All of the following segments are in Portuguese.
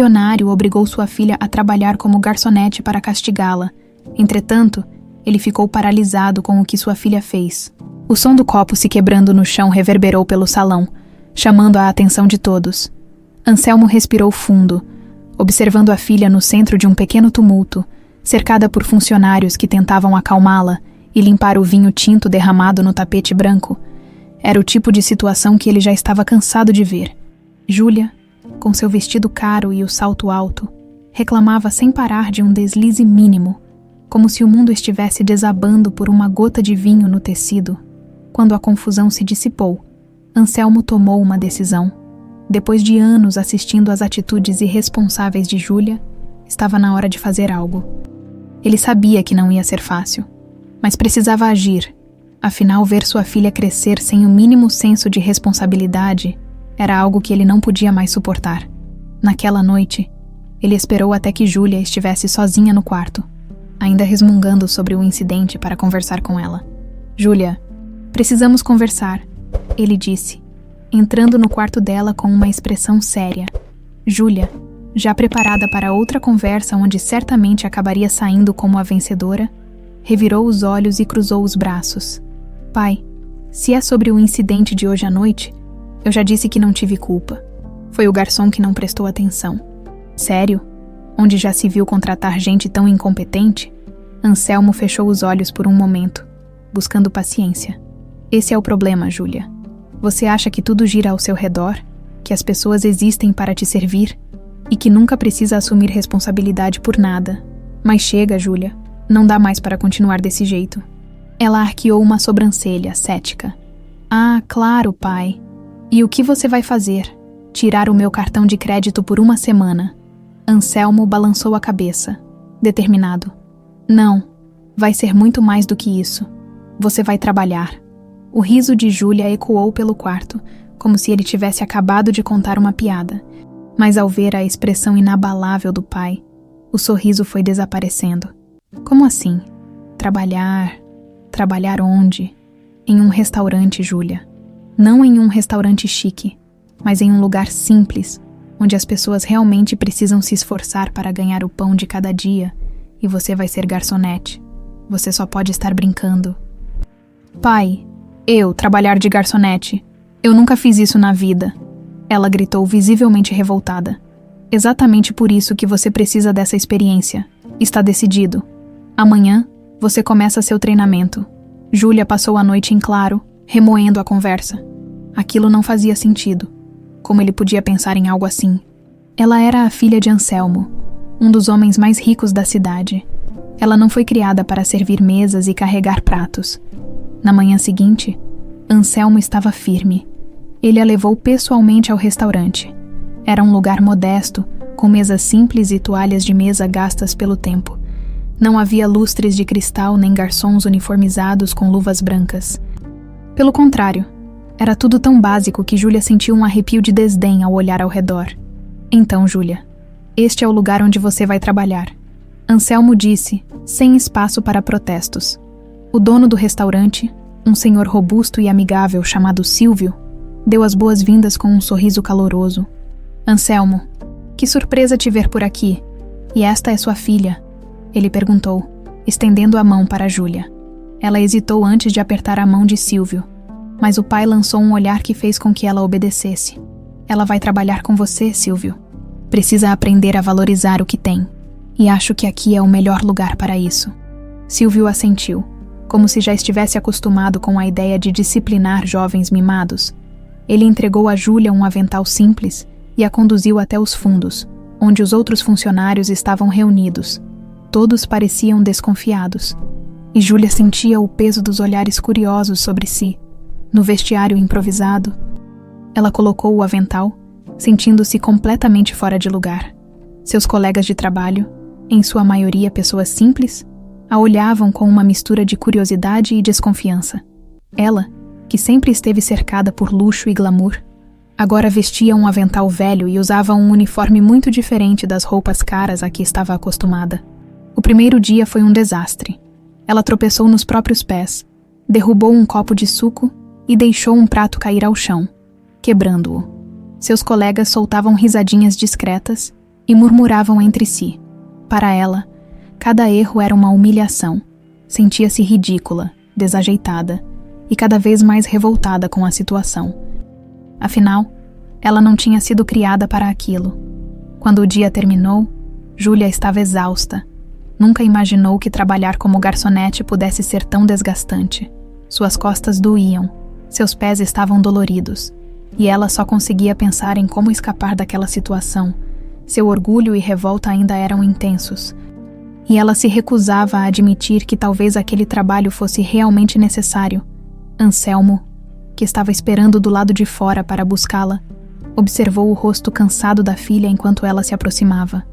milionário obrigou sua filha a trabalhar como garçonete para castigá-la. Entretanto, ele ficou paralisado com o que sua filha fez. O som do copo se quebrando no chão reverberou pelo salão, chamando a atenção de todos. Anselmo respirou fundo, observando a filha no centro de um pequeno tumulto, cercada por funcionários que tentavam acalmá-la e limpar o vinho tinto derramado no tapete branco. Era o tipo de situação que ele já estava cansado de ver. Júlia, com seu vestido caro e o salto alto, reclamava sem parar de um deslize mínimo, como se o mundo estivesse desabando por uma gota de vinho no tecido. Quando a confusão se dissipou, Anselmo tomou uma decisão. Depois de anos assistindo às atitudes irresponsáveis de Júlia, estava na hora de fazer algo. Ele sabia que não ia ser fácil, mas precisava agir. Afinal, ver sua filha crescer sem o mínimo senso de responsabilidade era algo que ele não podia mais suportar. Naquela noite, ele esperou até que Júlia estivesse sozinha no quarto, ainda resmungando sobre o incidente para conversar com ela. Júlia, precisamos conversar, ele disse, entrando no quarto dela com uma expressão séria. Júlia, já preparada para outra conversa onde certamente acabaria saindo como a vencedora, revirou os olhos e cruzou os braços. Pai, se é sobre o incidente de hoje à noite, eu já disse que não tive culpa. Foi o garçom que não prestou atenção. Sério? Onde já se viu contratar gente tão incompetente? Anselmo fechou os olhos por um momento, buscando paciência. Esse é o problema, Júlia. Você acha que tudo gira ao seu redor, que as pessoas existem para te servir e que nunca precisa assumir responsabilidade por nada. Mas chega, Júlia. Não dá mais para continuar desse jeito. Ela arqueou uma sobrancelha, cética. Ah, claro, pai. E o que você vai fazer? Tirar o meu cartão de crédito por uma semana? Anselmo balançou a cabeça, determinado. Não, vai ser muito mais do que isso. Você vai trabalhar. O riso de Júlia ecoou pelo quarto, como se ele tivesse acabado de contar uma piada. Mas ao ver a expressão inabalável do pai, o sorriso foi desaparecendo. Como assim? Trabalhar? Trabalhar onde? Em um restaurante, Júlia. Não em um restaurante chique, mas em um lugar simples, onde as pessoas realmente precisam se esforçar para ganhar o pão de cada dia, e você vai ser garçonete. Você só pode estar brincando. Pai, eu trabalhar de garçonete? Eu nunca fiz isso na vida. Ela gritou visivelmente revoltada. Exatamente por isso que você precisa dessa experiência. Está decidido. Amanhã, você começa seu treinamento. Júlia passou a noite em claro, remoendo a conversa. Aquilo não fazia sentido. Como ele podia pensar em algo assim? Ela era a filha de Anselmo, um dos homens mais ricos da cidade. Ela não foi criada para servir mesas e carregar pratos. Na manhã seguinte, Anselmo estava firme. Ele a levou pessoalmente ao restaurante. Era um lugar modesto, com mesas simples e toalhas de mesa gastas pelo tempo. Não havia lustres de cristal nem garçons uniformizados com luvas brancas. Pelo contrário, era tudo tão básico que Júlia sentiu um arrepio de desdém ao olhar ao redor. Então, Júlia, este é o lugar onde você vai trabalhar. Anselmo disse, sem espaço para protestos. O dono do restaurante, um senhor robusto e amigável chamado Silvio, deu as boas-vindas com um sorriso caloroso. Anselmo, que surpresa te ver por aqui. E esta é sua filha? Ele perguntou, estendendo a mão para Júlia. Ela hesitou antes de apertar a mão de Silvio, mas o pai lançou um olhar que fez com que ela obedecesse. Ela vai trabalhar com você, Silvio. Precisa aprender a valorizar o que tem, e acho que aqui é o melhor lugar para isso. Silvio assentiu, como se já estivesse acostumado com a ideia de disciplinar jovens mimados. Ele entregou a Júlia um avental simples e a conduziu até os fundos, onde os outros funcionários estavam reunidos. Todos pareciam desconfiados, e Júlia sentia o peso dos olhares curiosos sobre si. No vestiário improvisado, ela colocou o avental, sentindo-se completamente fora de lugar. Seus colegas de trabalho, em sua maioria pessoas simples, a olhavam com uma mistura de curiosidade e desconfiança. Ela, que sempre esteve cercada por luxo e glamour, agora vestia um avental velho e usava um uniforme muito diferente das roupas caras a que estava acostumada. O primeiro dia foi um desastre. Ela tropeçou nos próprios pés, derrubou um copo de suco e deixou um prato cair ao chão, quebrando-o. Seus colegas soltavam risadinhas discretas e murmuravam entre si. Para ela, cada erro era uma humilhação. Sentia-se ridícula, desajeitada e cada vez mais revoltada com a situação. Afinal, ela não tinha sido criada para aquilo. Quando o dia terminou, Júlia estava exausta. Nunca imaginou que trabalhar como garçonete pudesse ser tão desgastante. Suas costas doíam, seus pés estavam doloridos, e ela só conseguia pensar em como escapar daquela situação. Seu orgulho e revolta ainda eram intensos, e ela se recusava a admitir que talvez aquele trabalho fosse realmente necessário. Anselmo, que estava esperando do lado de fora para buscá-la, observou o rosto cansado da filha enquanto ela se aproximava.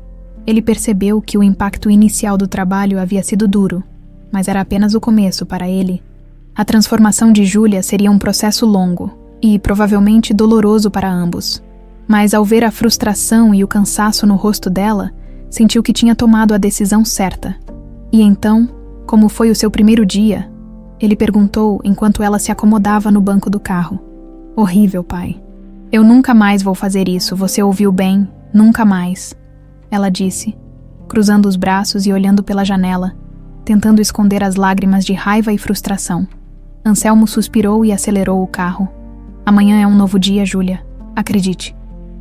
Ele percebeu que o impacto inicial do trabalho havia sido duro, mas era apenas o começo para ele. A transformação de Júlia seria um processo longo e provavelmente doloroso para ambos. Mas ao ver a frustração e o cansaço no rosto dela, sentiu que tinha tomado a decisão certa. E então, como foi o seu primeiro dia, ele perguntou enquanto ela se acomodava no banco do carro. Horrível, pai. Eu nunca mais vou fazer isso, você ouviu bem, nunca mais. Ela disse, cruzando os braços e olhando pela janela, tentando esconder as lágrimas de raiva e frustração. Anselmo suspirou e acelerou o carro. Amanhã é um novo dia, Júlia. Acredite.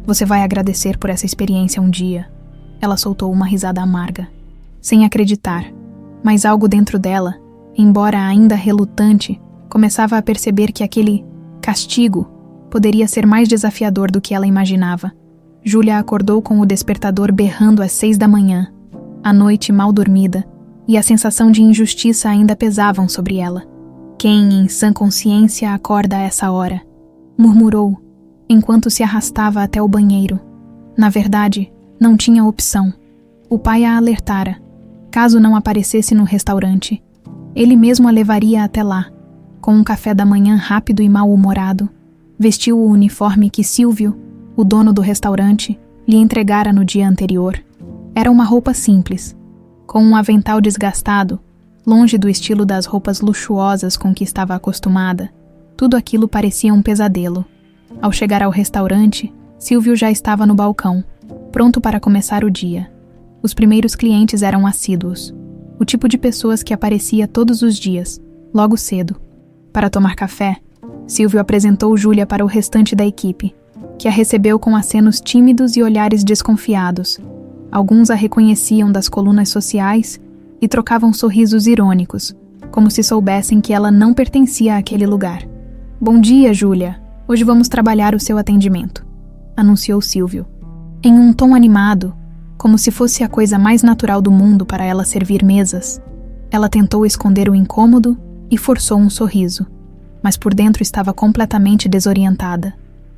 Você vai agradecer por essa experiência um dia. Ela soltou uma risada amarga. Sem acreditar. Mas algo dentro dela, embora ainda relutante, começava a perceber que aquele castigo poderia ser mais desafiador do que ela imaginava. Júlia acordou com o despertador berrando às 6 da manhã. A noite mal dormida e a sensação de injustiça ainda pesavam sobre ela. Quem, em sã consciência, acorda a essa hora? Murmurou, enquanto se arrastava até o banheiro. Na verdade, não tinha opção. O pai a alertara. Caso não aparecesse no restaurante, ele mesmo a levaria até lá, com um café da manhã rápido e mal-humorado. Vestiu o uniforme que Silvio, o dono do restaurante, lhe entregara no dia anterior. Era uma roupa simples, com um avental desgastado, longe do estilo das roupas luxuosas com que estava acostumada. Tudo aquilo parecia um pesadelo. Ao chegar ao restaurante, Silvio já estava no balcão, pronto para começar o dia. Os primeiros clientes eram assíduos, o tipo de pessoas que aparecia todos os dias, logo cedo. Para tomar café, Silvio apresentou Júlia para o restante da equipe, que a recebeu com acenos tímidos e olhares desconfiados. Alguns a reconheciam das colunas sociais e trocavam sorrisos irônicos, como se soubessem que ela não pertencia àquele lugar. Bom dia, Júlia. Hoje vamos trabalhar o seu atendimento, anunciou Silvio. Em um tom animado, como se fosse a coisa mais natural do mundo para ela servir mesas, ela tentou esconder o incômodo e forçou um sorriso, mas por dentro estava completamente desorientada.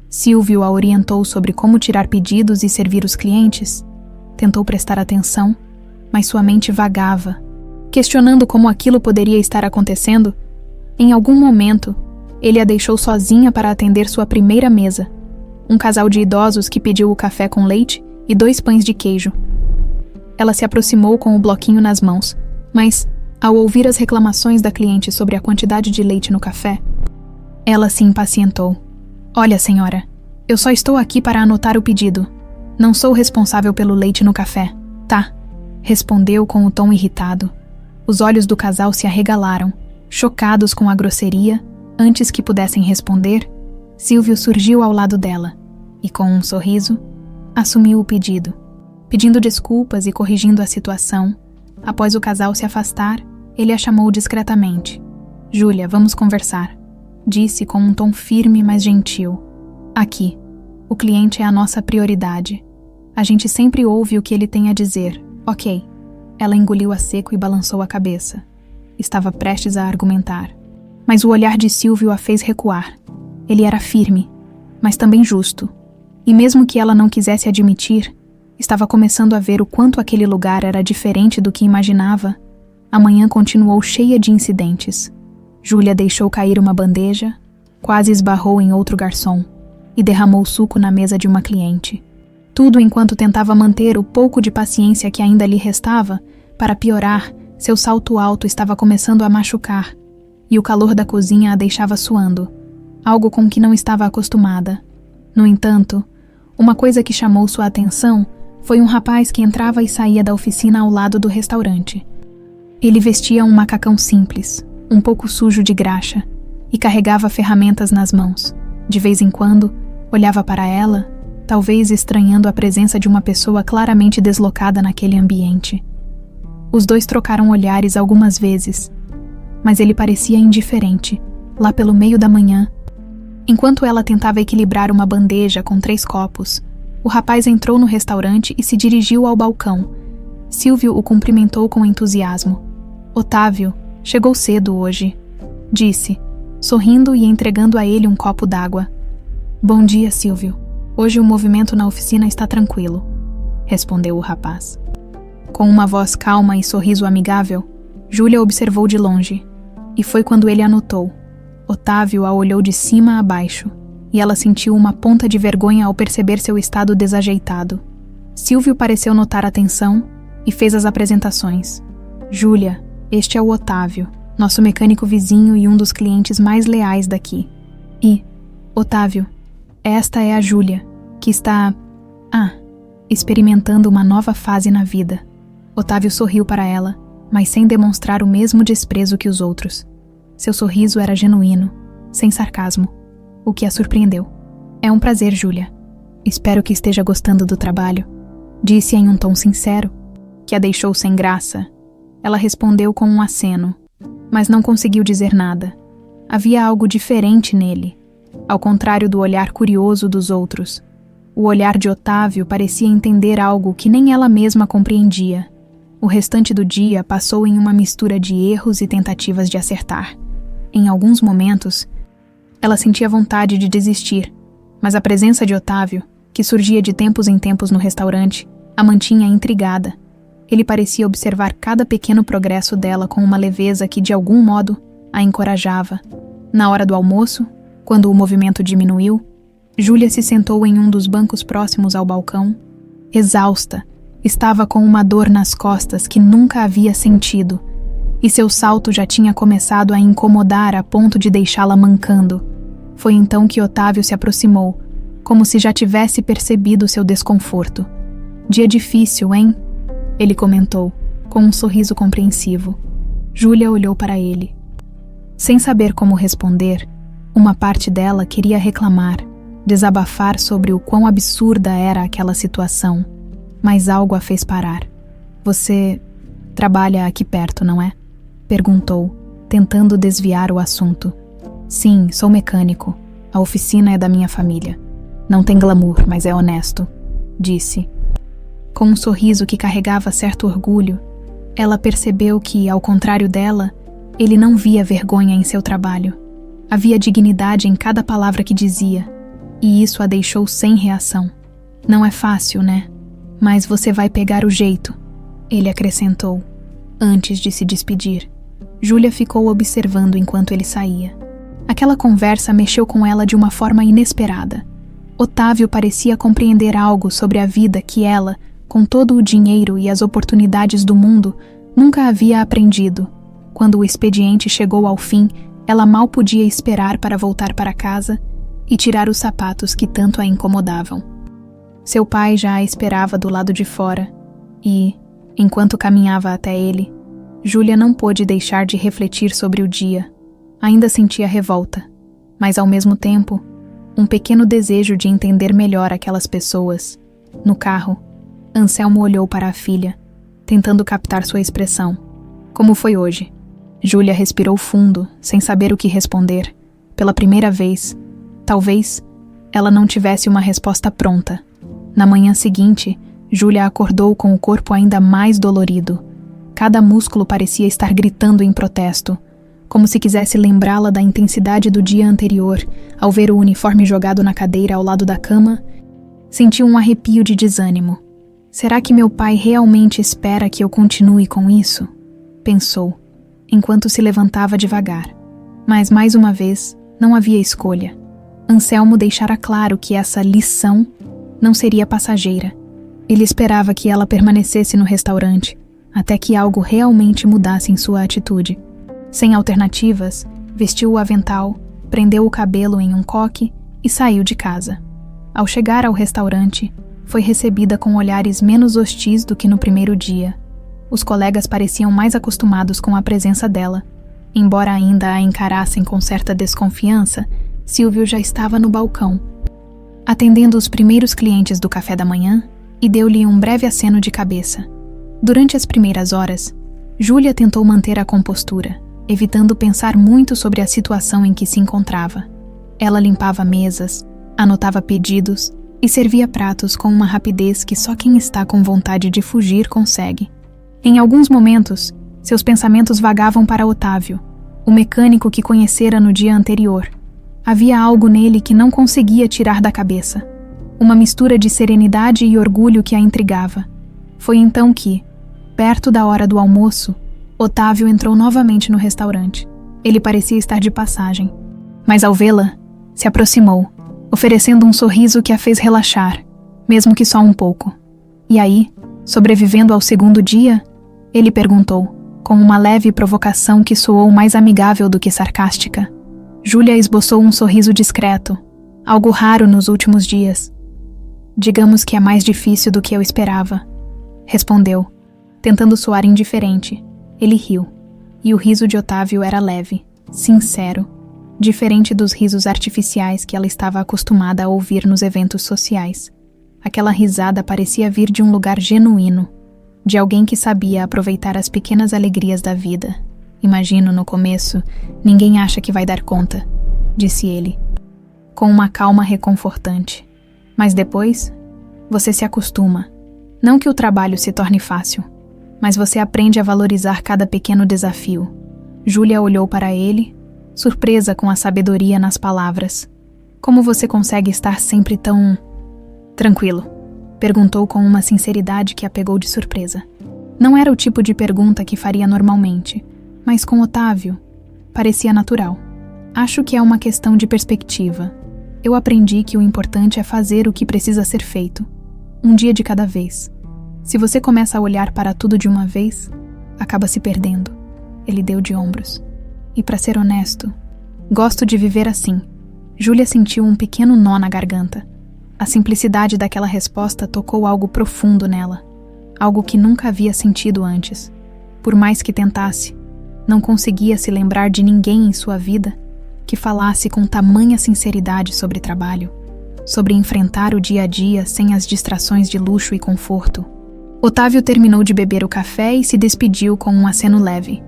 Silvio a orientou sobre como tirar pedidos e servir os clientes. Tentou prestar atenção, mas sua mente vagava, questionando como aquilo poderia estar acontecendo. Em algum momento, ele a deixou sozinha para atender sua primeira mesa. Um casal de idosos que pediu o café com leite e 2 pães de queijo. Ela se aproximou com o bloquinho nas mãos, mas, ao ouvir as reclamações da cliente sobre a quantidade de leite no café, ela se impacientou. Olha, senhora, eu só estou aqui para anotar o pedido. Não sou responsável pelo leite no café, tá? Respondeu com o tom irritado. Os olhos do casal se arregalaram, chocados com a grosseria. Antes que pudessem responder, Silvio surgiu ao lado dela e, com um sorriso, assumiu o pedido, pedindo desculpas e corrigindo a situação. Após o casal se afastar, ele a chamou discretamente. Júlia, vamos conversar, disse com um tom firme, mas gentil. Aqui, o cliente é a nossa prioridade. A gente sempre ouve o que ele tem a dizer. Ok. Ela engoliu a seco e balançou a cabeça. Estava prestes a argumentar. Mas o olhar de Silvio a fez recuar. Ele era firme, mas também justo. E mesmo que ela não quisesse admitir, estava começando a ver o quanto aquele lugar era diferente do que imaginava. A manhã continuou cheia de incidentes. Júlia deixou cair uma bandeja, quase esbarrou em outro garçom e derramou suco na mesa de uma cliente. Tudo enquanto tentava manter o pouco de paciência que ainda lhe restava. Para piorar, seu salto alto estava começando a machucar, e o calor da cozinha a deixava suando, algo com que não estava acostumada. No entanto, uma coisa que chamou sua atenção Foi um rapaz que entrava e saía da oficina ao lado do restaurante. Ele vestia um macacão simples, um pouco sujo de graxa, e carregava ferramentas nas mãos. De vez em quando, olhava para ela, talvez estranhando a presença de uma pessoa claramente deslocada naquele ambiente. Os dois trocaram olhares algumas vezes, mas ele parecia indiferente, lá pelo meio da manhã. Enquanto ela tentava equilibrar uma bandeja com 3 copos, o rapaz entrou no restaurante e se dirigiu ao balcão. Silvio o cumprimentou com entusiasmo. Otávio, chegou cedo hoje, disse, sorrindo e entregando a ele um copo d'água. Bom dia, Silvio. Hoje o movimento na oficina está tranquilo, respondeu o rapaz. Com uma voz calma e sorriso amigável, Júlia observou de longe, e foi quando ele a notou. Otávio a olhou de cima a baixo, e ela sentiu uma ponta de vergonha ao perceber seu estado desajeitado. Silvio pareceu notar a tensão e fez as apresentações. Júlia, este é o Otávio, nosso mecânico vizinho e um dos clientes mais leais daqui. E, Otávio, esta é a Júlia, que está, experimentando uma nova fase na vida. Otávio sorriu para ela, mas sem demonstrar o mesmo desprezo que os outros. Seu sorriso era genuíno, sem sarcasmo, o que a surpreendeu. É um prazer, Júlia. Espero que esteja gostando do trabalho, disse em um tom sincero, que a deixou sem graça. Ela respondeu com um aceno, mas não conseguiu dizer nada. Havia algo diferente nele, ao contrário do olhar curioso dos outros. O olhar de Otávio parecia entender algo que nem ela mesma compreendia. O restante do dia passou em uma mistura de erros e tentativas de acertar. Em alguns momentos, ela sentia vontade de desistir, mas a presença de Otávio, que surgia de tempos em tempos no restaurante, a mantinha intrigada. Ele parecia observar cada pequeno progresso dela com uma leveza que, de algum modo, a encorajava. Na hora do almoço, quando o movimento diminuiu, Júlia se sentou em um dos bancos próximos ao balcão. Exausta, estava com uma dor nas costas que nunca havia sentido, e seu salto já tinha começado a incomodar a ponto de deixá-la mancando. Foi então que Otávio se aproximou, como se já tivesse percebido seu desconforto. Dia difícil, hein? Ele comentou, com um sorriso compreensivo. Júlia olhou para ele. Sem saber como responder, uma parte dela queria reclamar, desabafar sobre o quão absurda era aquela situação, mas algo a fez parar. Você trabalha aqui perto, não é? Perguntou, tentando desviar o assunto. Sim, sou mecânico. A oficina é da minha família. Não tem glamour, mas é honesto, disse. Com um sorriso que carregava certo orgulho, ela percebeu que, ao contrário dela, ele não via vergonha em seu trabalho. Havia dignidade em cada palavra que dizia, e isso a deixou sem reação. Não é fácil, né? Mas você vai pegar o jeito, ele acrescentou, antes de se despedir. Júlia ficou observando enquanto ele saía. Aquela conversa mexeu com ela de uma forma inesperada. Otávio parecia compreender algo sobre a vida que ela, com todo o dinheiro e as oportunidades do mundo, nunca havia aprendido. Quando o expediente chegou ao fim, ela mal podia esperar para voltar para casa e tirar os sapatos que tanto a incomodavam. Seu pai já a esperava do lado de fora e, enquanto caminhava até ele, Júlia não pôde deixar de refletir sobre o dia. Ainda sentia revolta, mas ao mesmo tempo, um pequeno desejo de entender melhor aquelas pessoas. No carro, Anselmo olhou para a filha, tentando captar sua expressão. Como foi hoje? Júlia respirou fundo, sem saber o que responder. Pela primeira vez, talvez, ela não tivesse uma resposta pronta. Na manhã seguinte, Júlia acordou com o corpo ainda mais dolorido. Cada músculo parecia estar gritando em protesto, como se quisesse lembrá-la da intensidade do dia anterior. Ao ver o uniforme jogado na cadeira ao lado da cama, sentiu um arrepio de desânimo. Será que meu pai realmente espera que eu continue com isso? Pensou, enquanto se levantava devagar. Mas, mais uma vez, não havia escolha. Anselmo deixara claro que essa lição não seria passageira. Ele esperava que ela permanecesse no restaurante, até que algo realmente mudasse em sua atitude. Sem alternativas, vestiu o avental, prendeu o cabelo em um coque e saiu de casa. Ao chegar ao restaurante, foi recebida com olhares menos hostis do que no primeiro dia. Os colegas pareciam mais acostumados com a presença dela. Embora ainda a encarassem com certa desconfiança, Silvio já estava no balcão, atendendo os primeiros clientes do café da manhã, e deu-lhe um breve aceno de cabeça. Durante as primeiras horas, Júlia tentou manter a compostura, evitando pensar muito sobre a situação em que se encontrava. Ela limpava mesas, anotava pedidos e servia pratos com uma rapidez que só quem está com vontade de fugir consegue. Em alguns momentos, seus pensamentos vagavam para Otávio, o mecânico que conhecera no dia anterior. Havia algo nele que não conseguia tirar da cabeça, uma mistura de serenidade e orgulho que a intrigava. Foi então que, perto da hora do almoço, Otávio entrou novamente no restaurante. Ele parecia estar de passagem, mas ao vê-la, se aproximou, oferecendo um sorriso que a fez relaxar, mesmo que só um pouco. E aí, sobrevivendo ao segundo dia, ele perguntou, com uma leve provocação que soou mais amigável do que sarcástica. Júlia esboçou um sorriso discreto, algo raro nos últimos dias. Digamos que é mais difícil do que eu esperava, respondeu, tentando soar indiferente. Ele riu, e o riso de Otávio era leve, sincero, diferente dos risos artificiais que ela estava acostumada a ouvir nos eventos sociais. Aquela risada parecia vir de um lugar genuíno, de alguém que sabia aproveitar as pequenas alegrias da vida. Imagino, no começo, ninguém acha que vai dar conta, disse ele, com uma calma reconfortante. Mas depois, você se acostuma. Não que o trabalho se torne fácil, mas você aprende a valorizar cada pequeno desafio. Júlia olhou para ele, surpresa com a sabedoria nas palavras. Como você consegue estar sempre tão tranquilo? Perguntou com uma sinceridade que a pegou de surpresa. Não era o tipo de pergunta que faria normalmente, mas com Otávio, parecia natural. Acho que é uma questão de perspectiva. Eu aprendi que o importante é fazer o que precisa ser feito, um dia de cada vez. Se você começa a olhar para tudo de uma vez, acaba se perdendo. Ele deu de ombros. E para ser honesto, gosto de viver assim. Júlia sentiu um pequeno nó na garganta. A simplicidade daquela resposta tocou algo profundo nela, algo que nunca havia sentido antes. Por mais que tentasse, não conseguia se lembrar de ninguém em sua vida que falasse com tamanha sinceridade sobre trabalho, sobre enfrentar o dia a dia sem as distrações de luxo e conforto. Otávio terminou de beber o café e se despediu com um aceno leve.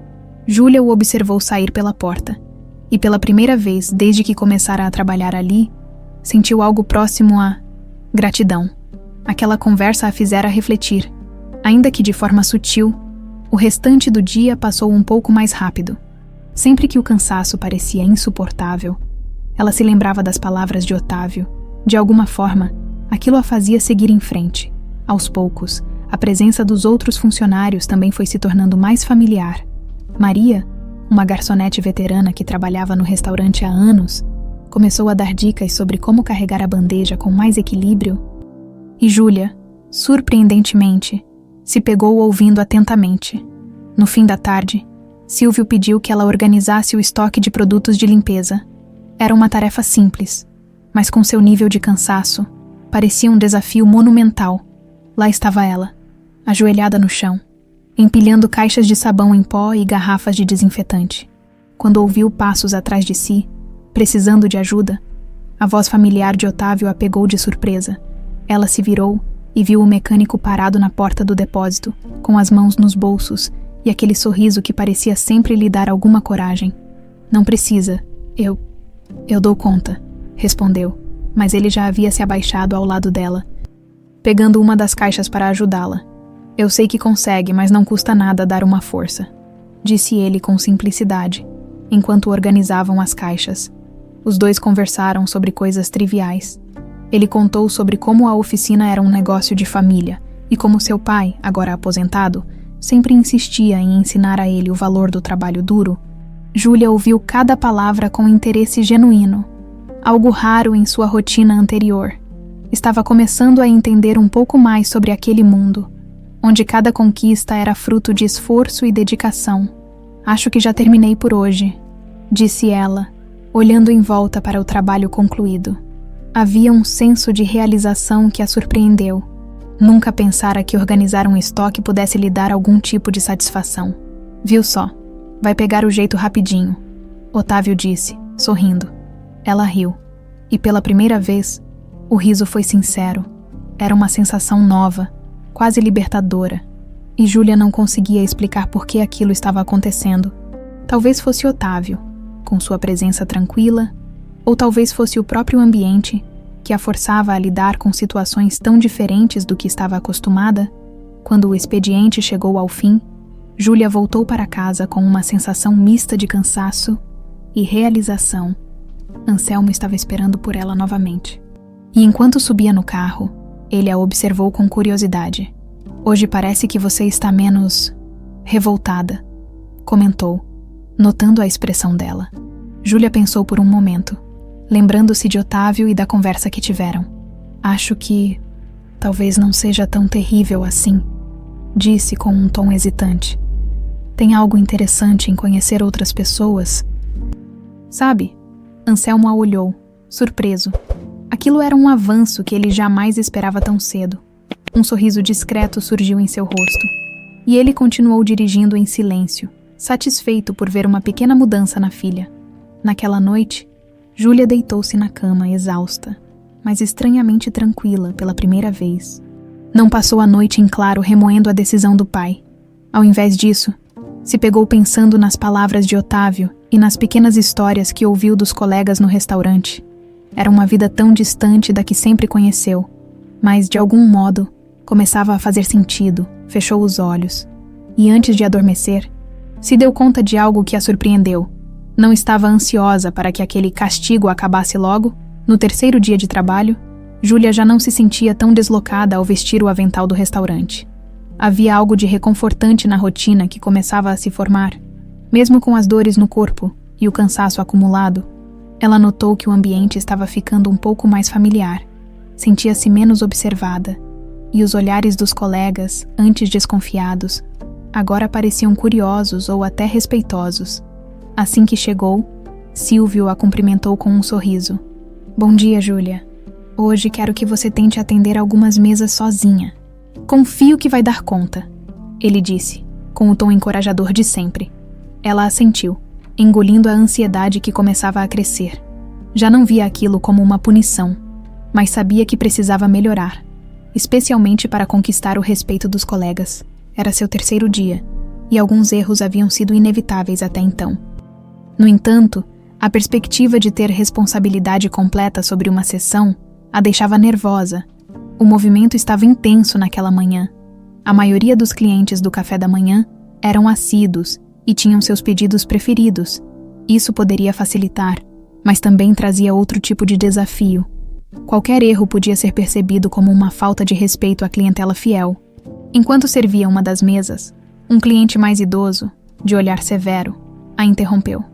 Júlia o observou sair pela porta, e pela primeira vez desde que começara a trabalhar ali, sentiu algo próximo a gratidão. Aquela conversa a fizera refletir. Ainda que de forma sutil, o restante do dia passou um pouco mais rápido. Sempre que o cansaço parecia insuportável, ela se lembrava das palavras de Otávio. De alguma forma, aquilo a fazia seguir em frente. Aos poucos, a presença dos outros funcionários também foi se tornando mais familiar. Maria, uma garçonete veterana que trabalhava no restaurante há anos, começou a dar dicas sobre como carregar a bandeja com mais equilíbrio. E Júlia, surpreendentemente, se pegou ouvindo atentamente. No fim da tarde, Silvio pediu que ela organizasse o estoque de produtos de limpeza. Era uma tarefa simples, mas com seu nível de cansaço, parecia um desafio monumental. Lá estava ela, ajoelhada no chão, empilhando caixas de sabão em pó e garrafas de desinfetante. Quando ouviu passos atrás de si, precisando de ajuda, a voz familiar de Otávio a pegou de surpresa. Ela se virou e viu o mecânico parado na porta do depósito, com as mãos nos bolsos e aquele sorriso que parecia sempre lhe dar alguma coragem. Não precisa, eu dou conta, respondeu, mas ele já havia se abaixado ao lado dela, pegando uma das caixas para ajudá-la. Eu sei que consegue, mas não custa nada dar uma força, disse ele com simplicidade, enquanto organizavam as caixas. Os dois conversaram sobre coisas triviais. Ele contou sobre como a oficina era um negócio de família e como seu pai, agora aposentado, sempre insistia em ensinar a ele o valor do trabalho duro. Júlia ouviu cada palavra com interesse genuíno, algo raro em sua rotina anterior. Estava começando a entender um pouco mais sobre aquele mundo, onde cada conquista era fruto de esforço e dedicação. Acho que já terminei por hoje, disse ela, olhando em volta para o trabalho concluído. Havia um senso de realização que a surpreendeu. Nunca pensara que organizar um estoque pudesse lhe dar algum tipo de satisfação. Viu só, vai pegar o jeito rapidinho, Otávio disse, sorrindo. Ela riu, e pela primeira vez, o riso foi sincero. Era uma sensação nova, quase libertadora, e Júlia não conseguia explicar por que aquilo estava acontecendo. Talvez fosse Otávio, com sua presença tranquila, ou talvez fosse o próprio ambiente que a forçava a lidar com situações tão diferentes do que estava acostumada. Quando o expediente chegou ao fim, Júlia voltou para casa com uma sensação mista de cansaço e realização. Anselmo estava esperando por ela novamente. E enquanto subia no carro, ele a observou com curiosidade. Hoje parece que você está menos revoltada, comentou, notando a expressão dela. Júlia pensou por um momento, lembrando-se de Otávio e da conversa que tiveram. Acho que talvez não seja tão terrível assim, disse com um tom hesitante. Tem algo interessante em conhecer outras pessoas. Sabe? Anselmo a olhou, surpreso. Aquilo era um avanço que ele jamais esperava tão cedo. Um sorriso discreto surgiu em seu rosto, e ele continuou dirigindo em silêncio, satisfeito por ver uma pequena mudança na filha. Naquela noite, Júlia deitou-se na cama, exausta, mas estranhamente tranquila pela primeira vez. Não passou a noite em claro remoendo a decisão do pai. Ao invés disso, se pegou pensando nas palavras de Otávio e nas pequenas histórias que ouviu dos colegas no restaurante. Era uma vida tão distante da que sempre conheceu, mas, de algum modo, começava a fazer sentido. Fechou os olhos e, antes de adormecer, se deu conta de algo que a surpreendeu. Não estava ansiosa para que aquele castigo acabasse logo. No terceiro dia de trabalho, Júlia já não se sentia tão deslocada ao vestir o avental do restaurante. Havia algo de reconfortante na rotina que começava a se formar. Mesmo com as dores no corpo e o cansaço acumulado, ela notou que o ambiente estava ficando um pouco mais familiar. Sentia-se menos observada, e os olhares dos colegas, antes desconfiados, agora pareciam curiosos ou até respeitosos. Assim que chegou, Silvio a cumprimentou com um sorriso. Bom dia, Júlia. Hoje quero que você tente atender algumas mesas sozinha. Confio que vai dar conta, ele disse, com o tom encorajador de sempre. Ela assentiu, engolindo a ansiedade que começava a crescer. Já não via aquilo como uma punição, mas sabia que precisava melhorar, especialmente para conquistar o respeito dos colegas. Era seu terceiro dia, e alguns erros haviam sido inevitáveis até então. No entanto, a perspectiva de ter responsabilidade completa sobre uma sessão a deixava nervosa. O movimento estava intenso naquela manhã. A maioria dos clientes do café da manhã eram assíduos e tinham seus pedidos preferidos. Isso poderia facilitar, mas também trazia outro tipo de desafio. Qualquer erro podia ser percebido como uma falta de respeito à clientela fiel. Enquanto servia uma das mesas, um cliente mais idoso, de olhar severo, a interrompeu.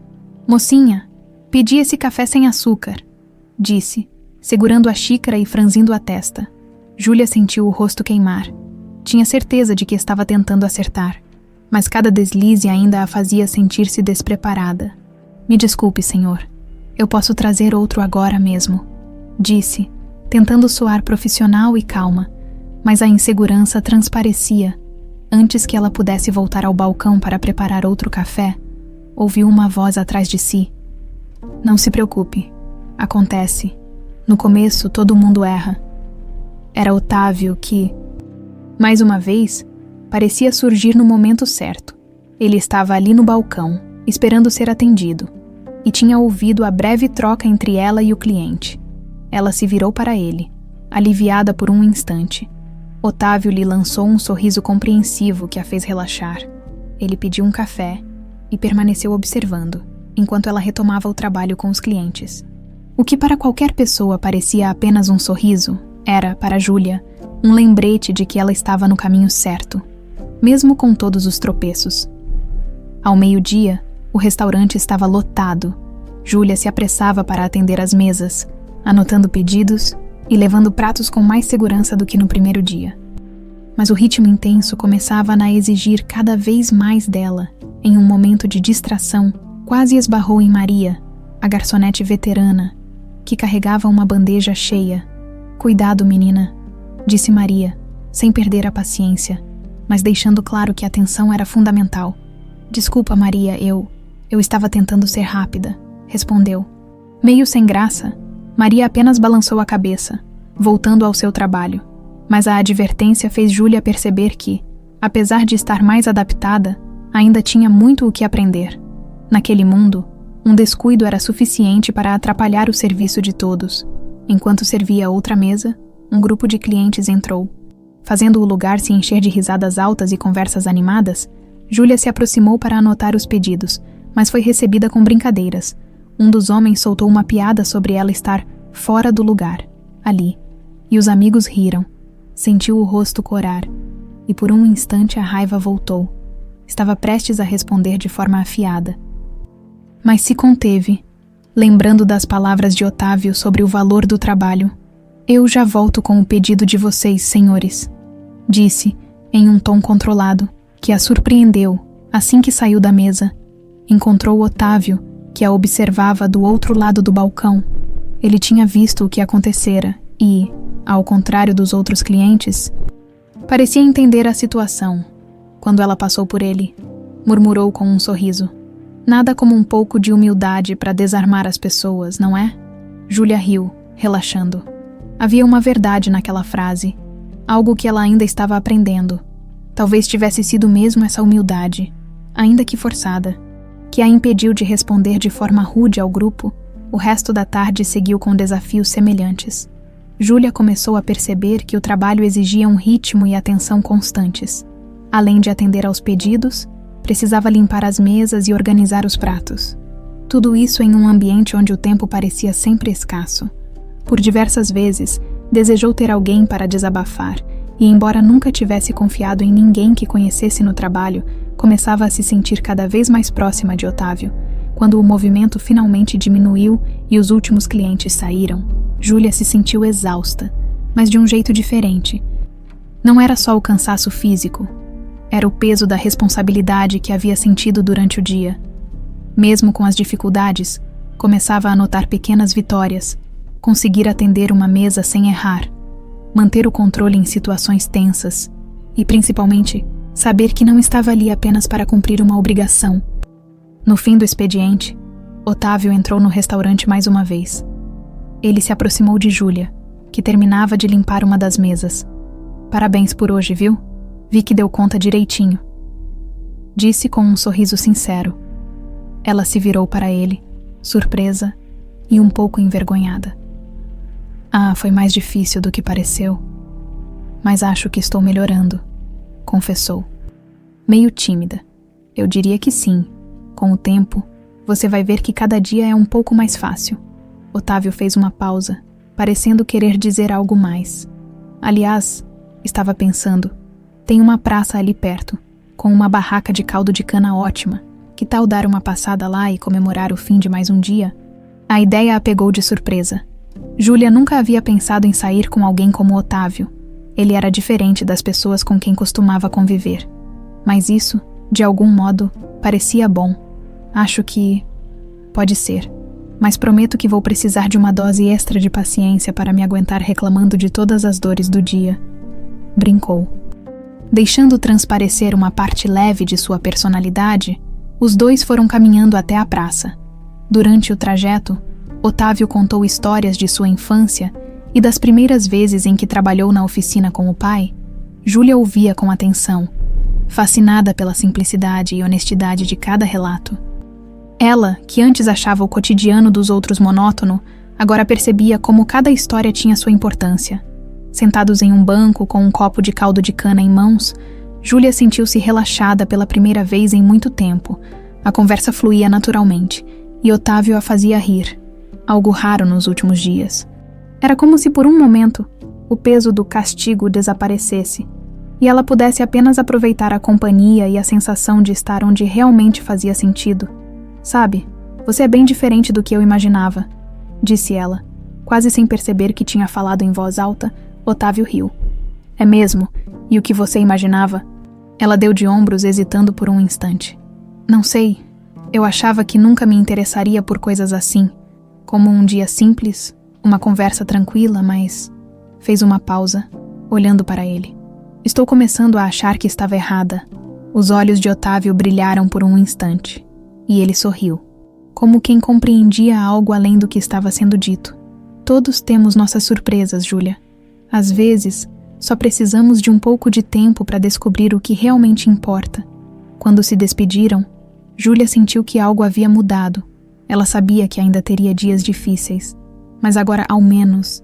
Mocinha, pedi esse café sem açúcar, disse, segurando a xícara e franzindo a testa. Júlia sentiu o rosto queimar. Tinha certeza de que estava tentando acertar, mas cada deslize ainda a fazia sentir-se despreparada. Me desculpe, senhor. Eu posso trazer outro agora mesmo, disse, tentando soar profissional e calma, mas a insegurança transparecia. Antes que ela pudesse voltar ao balcão para preparar outro café, ouviu uma voz atrás de si. Não se preocupe. Acontece. No começo, todo mundo erra. Era Otávio que, mais uma vez, parecia surgir no momento certo. Ele estava ali no balcão, esperando ser atendido, e tinha ouvido a breve troca entre ela e o cliente. Ela se virou para ele, aliviada por um instante. Otávio lhe lançou um sorriso compreensivo que a fez relaxar. Ele pediu um café e permaneceu observando, enquanto ela retomava o trabalho com os clientes. O que para qualquer pessoa parecia apenas um sorriso, era, para Júlia, um lembrete de que ela estava no caminho certo, mesmo com todos os tropeços. Ao meio-dia, o restaurante estava lotado. Júlia se apressava para atender as mesas, anotando pedidos e levando pratos com mais segurança do que no primeiro dia. Mas o ritmo intenso começava a exigir cada vez mais dela. Em um momento de distração, quase esbarrou em Maria, a garçonete veterana, que carregava uma bandeja cheia. Cuidado, menina, disse Maria, sem perder a paciência, mas deixando claro que a atenção era fundamental. Desculpa, Maria, eu estava tentando ser rápida, respondeu. Meio sem graça, Maria apenas balançou a cabeça, voltando ao seu trabalho, mas a advertência fez Júlia perceber que, apesar de estar mais adaptada, ainda tinha muito o que aprender. Naquele mundo, um descuido era suficiente para atrapalhar o serviço de todos. Enquanto servia outra mesa, um grupo de clientes entrou. Fazendo o lugar se encher de risadas altas e conversas animadas, Júlia se aproximou para anotar os pedidos, mas foi recebida com brincadeiras. Um dos homens soltou uma piada sobre ela estar fora do lugar, ali, e os amigos riram. Sentiu o rosto corar, e por um instante a raiva voltou. Estava prestes a responder de forma afiada. Mas se conteve, lembrando das palavras de Otávio sobre o valor do trabalho. Eu já volto com o pedido de vocês, senhores, disse, em um tom controlado, que a surpreendeu assim que saiu da mesa. Encontrou Otávio, que a observava do outro lado do balcão. Ele tinha visto o que acontecera e, ao contrário dos outros clientes, parecia entender a situação. Quando ela passou por ele, murmurou com um sorriso. Nada como um pouco de humildade para desarmar as pessoas, não é? Júlia riu, relaxando. Havia uma verdade naquela frase, algo que ela ainda estava aprendendo. Talvez tivesse sido mesmo essa humildade, ainda que forçada, que a impediu de responder de forma rude ao grupo. O resto da tarde seguiu com desafios semelhantes. Júlia começou a perceber que o trabalho exigia um ritmo e atenção constantes. Além de atender aos pedidos, precisava limpar as mesas e organizar os pratos. Tudo isso em um ambiente onde o tempo parecia sempre escasso. Por diversas vezes, desejou ter alguém para desabafar, e embora nunca tivesse confiado em ninguém que conhecesse no trabalho, começava a se sentir cada vez mais próxima de Otávio. Quando o movimento finalmente diminuiu e os últimos clientes saíram, Júlia se sentiu exausta, mas de um jeito diferente. Não era só o cansaço físico, era o peso da responsabilidade que havia sentido durante o dia. Mesmo com as dificuldades, começava a notar pequenas vitórias, conseguir atender uma mesa sem errar, manter o controle em situações tensas e, principalmente, saber que não estava ali apenas para cumprir uma obrigação. No fim do expediente, Otávio entrou no restaurante mais uma vez. Ele se aproximou de Júlia, que terminava de limpar uma das mesas. Parabéns por hoje, viu? Vi que deu conta direitinho. Disse com um sorriso sincero. Ela se virou para ele, surpresa e um pouco envergonhada. Ah, foi mais difícil do que pareceu. Mas acho que estou melhorando, confessou. Meio tímida. Eu diria que sim. Com o tempo, você vai ver que cada dia é um pouco mais fácil. Otávio fez uma pausa, parecendo querer dizer algo mais. Aliás, estava pensando, tem uma praça ali perto, com uma barraca de caldo de cana ótima. Que tal dar uma passada lá e comemorar o fim de mais um dia? A ideia a pegou de surpresa. Júlia nunca havia pensado em sair com alguém como Otávio. Ele era diferente das pessoas com quem costumava conviver. Mas isso, de algum modo, parecia bom. Acho que... pode ser. Mas prometo que vou precisar de uma dose extra de paciência para me aguentar reclamando de todas as dores do dia. Brincou. Deixando transparecer uma parte leve de sua personalidade, os dois foram caminhando até a praça. Durante o trajeto, Otávio contou histórias de sua infância e das primeiras vezes em que trabalhou na oficina com o pai. Júlia ouvia com atenção, fascinada pela simplicidade e honestidade de cada relato. Ela, que antes achava o cotidiano dos outros monótono, agora percebia como cada história tinha sua importância. Sentados em um banco com um copo de caldo de cana em mãos, Júlia sentiu-se relaxada pela primeira vez em muito tempo. A conversa fluía naturalmente, e Otávio a fazia rir, algo raro nos últimos dias. Era como se por um momento o peso do castigo desaparecesse, e ela pudesse apenas aproveitar a companhia e a sensação de estar onde realmente fazia sentido. Sabe, você é bem diferente do que eu imaginava, disse ela. Quase sem perceber que tinha falado em voz alta, Otávio riu. É mesmo? E o que você imaginava? Ela deu de ombros, hesitando por um instante. Não sei. Eu achava que nunca me interessaria por coisas assim. Como um dia simples, uma conversa tranquila, mas... Fez uma pausa, olhando para ele. Estou começando a achar que estava errada. Os olhos de Otávio brilharam por um instante, e ele sorriu, como quem compreendia algo além do que estava sendo dito. Todos temos nossas surpresas, Júlia. Às vezes, só precisamos de um pouco de tempo para descobrir o que realmente importa. Quando se despediram, Júlia sentiu que algo havia mudado. Ela sabia que ainda teria dias difíceis, mas agora, ao menos,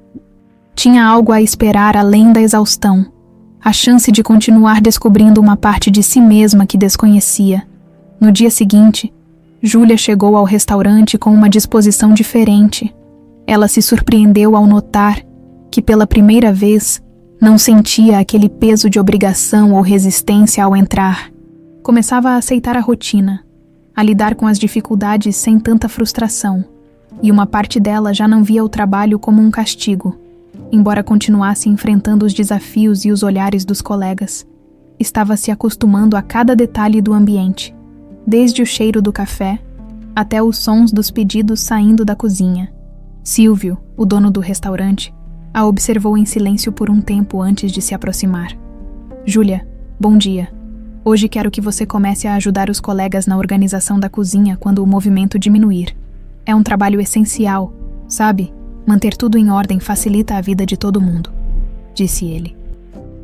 tinha algo a esperar além da exaustão. A chance de continuar descobrindo uma parte de si mesma que desconhecia. No dia seguinte, Júlia chegou ao restaurante com uma disposição diferente. Ela se surpreendeu ao notar que, pela primeira vez, não sentia aquele peso de obrigação ou resistência ao entrar. Começava a aceitar a rotina, a lidar com as dificuldades sem tanta frustração, e uma parte dela já não via o trabalho como um castigo. Embora continuasse enfrentando os desafios e os olhares dos colegas, estava se acostumando a cada detalhe do ambiente, desde o cheiro do café até os sons dos pedidos saindo da cozinha. Silvio, o dono do restaurante, a observou em silêncio por um tempo antes de se aproximar. Júlia, bom dia. Hoje quero que você comece a ajudar os colegas na organização da cozinha quando o movimento diminuir. É um trabalho essencial, sabe? Manter tudo em ordem facilita a vida de todo mundo, disse ele.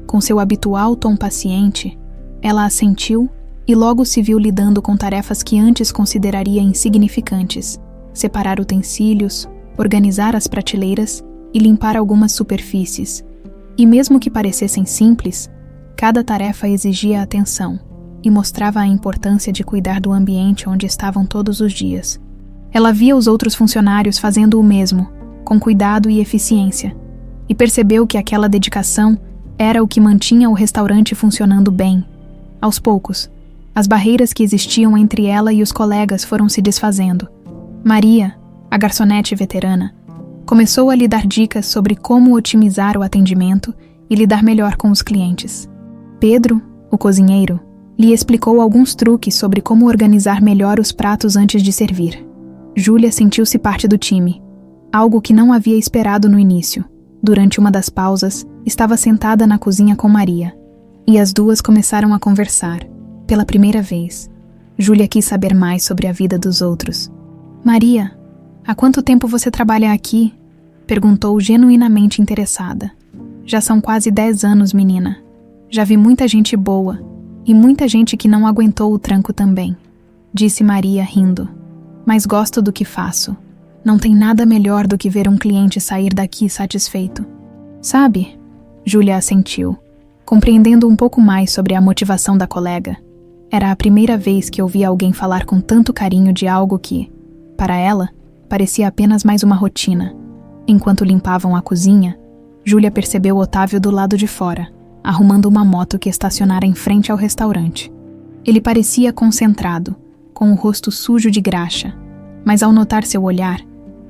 Com seu habitual tom paciente, ela assentiu e logo se viu lidando com tarefas que antes consideraria insignificantes: separar utensílios, organizar as prateleiras e limpar algumas superfícies. E mesmo que parecessem simples, cada tarefa exigia atenção e mostrava a importância de cuidar do ambiente onde estavam todos os dias. Ela via os outros funcionários fazendo o mesmo, com cuidado e eficiência, e percebeu que aquela dedicação era o que mantinha o restaurante funcionando bem. Aos poucos, as barreiras que existiam entre ela e os colegas foram se desfazendo. Maria, a garçonete veterana, começou a lhe dar dicas sobre como otimizar o atendimento e lidar melhor com os clientes. Pedro, o cozinheiro, lhe explicou alguns truques sobre como organizar melhor os pratos antes de servir. Júlia sentiu-se parte do time, algo que não havia esperado no início. Durante uma das pausas, estava sentada na cozinha com Maria, e as duas começaram a conversar. Pela primeira vez, Júlia quis saber mais sobre a vida dos outros. Maria, há quanto tempo você trabalha aqui? Perguntou genuinamente interessada. Já são quase 10 anos, menina. Já vi muita gente boa, e muita gente que não aguentou o tranco também, disse Maria rindo. Mas gosto do que faço. Não tem nada melhor do que ver um cliente sair daqui satisfeito. Sabe? Júlia assentiu, compreendendo um pouco mais sobre a motivação da colega. Era a primeira vez que ouvia alguém falar com tanto carinho de algo que, para ela, parecia apenas mais uma rotina. Enquanto limpavam a cozinha, Júlia percebeu Otávio do lado de fora, arrumando uma moto que estacionara em frente ao restaurante. Ele parecia concentrado, com o rosto sujo de graxa, mas ao notar seu olhar,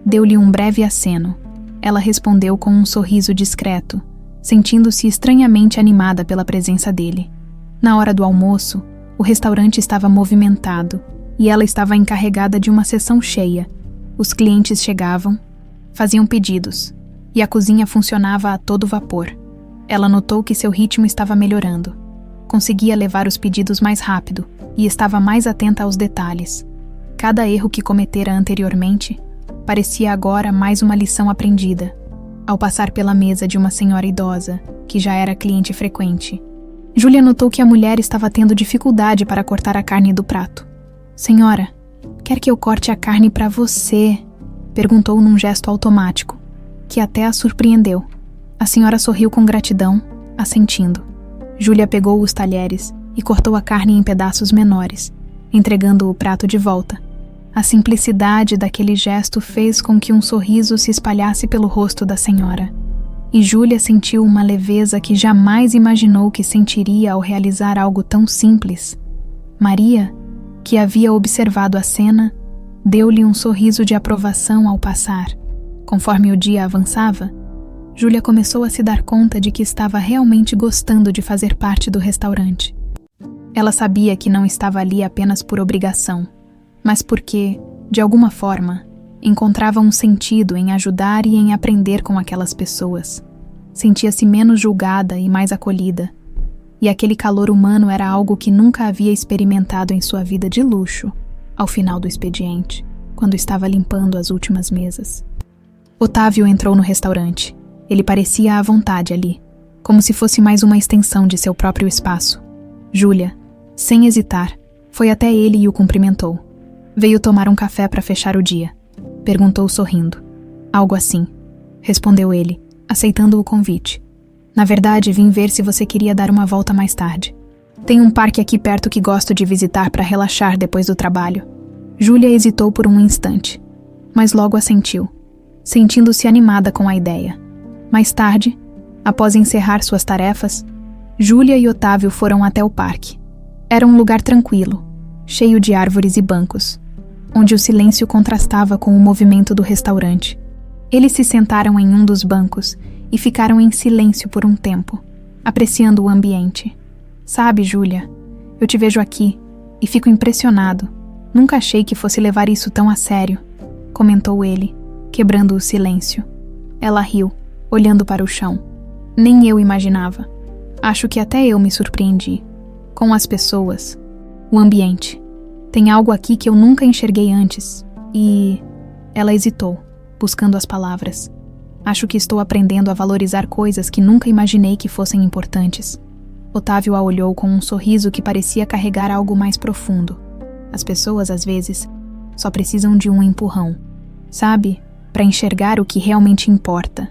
deu-lhe um breve aceno. Ela respondeu com um sorriso discreto, sentindo-se estranhamente animada pela presença dele. Na hora do almoço, o restaurante estava movimentado e ela estava encarregada de uma sessão cheia. Os clientes chegavam, faziam pedidos, e a cozinha funcionava a todo vapor. Ela notou que seu ritmo estava melhorando. Conseguia levar os pedidos mais rápido e estava mais atenta aos detalhes. Cada erro que cometera anteriormente parecia agora mais uma lição aprendida. Ao passar pela mesa de uma senhora idosa, que já era cliente frequente, Júlia notou que a mulher estava tendo dificuldade para cortar a carne do prato. Senhora, quer que eu corte a carne para você? Perguntou num gesto automático, que até a surpreendeu. A senhora sorriu com gratidão, assentindo. Júlia pegou os talheres e cortou a carne em pedaços menores, entregando o prato de volta. A simplicidade daquele gesto fez com que um sorriso se espalhasse pelo rosto da senhora. E Júlia sentiu uma leveza que jamais imaginou que sentiria ao realizar algo tão simples. Maria, que havia observado a cena, deu-lhe um sorriso de aprovação ao passar. Conforme o dia avançava, Júlia começou a se dar conta de que estava realmente gostando de fazer parte do restaurante. Ela sabia que não estava ali apenas por obrigação, mas porque, de alguma forma, encontrava um sentido em ajudar e em aprender com aquelas pessoas. Sentia-se menos julgada e mais acolhida. e aquele calor humano era algo que nunca havia experimentado em sua vida de luxo, ao final do expediente, quando estava limpando as últimas mesas. Otávio entrou no restaurante. Ele parecia à vontade ali, como se fosse mais uma extensão de seu próprio espaço. Júlia, sem hesitar, foi até ele e o cumprimentou. Veio tomar um café para fechar o dia. Perguntou sorrindo. Algo assim, respondeu ele, aceitando o convite. Na verdade, vim ver se você queria dar uma volta mais tarde. Tem um parque aqui perto que gosto de visitar para relaxar depois do trabalho. Júlia hesitou por um instante, mas logo assentiu, sentindo-se animada com a ideia. Mais tarde, após encerrar suas tarefas, Júlia e Otávio foram até o parque. Era um lugar tranquilo, cheio de árvores e bancos, onde o silêncio contrastava com o movimento do restaurante. Eles se sentaram em um dos bancos e ficaram em silêncio por um tempo, apreciando o ambiente. Sabe, Júlia, eu te vejo aqui e fico impressionado. Nunca achei que fosse levar isso tão a sério, comentou ele, quebrando o silêncio. Ela riu, olhando para o chão. Nem eu imaginava. Acho que até eu me surpreendi. Com as pessoas, o ambiente. Tem algo aqui que eu nunca enxerguei antes. E... Ela hesitou, buscando as palavras. Acho que estou aprendendo a valorizar coisas que nunca imaginei que fossem importantes. Otávio a olhou com um sorriso que parecia carregar algo mais profundo. As pessoas, às vezes, só precisam de um empurrão. Sabe? Para enxergar o que realmente importa.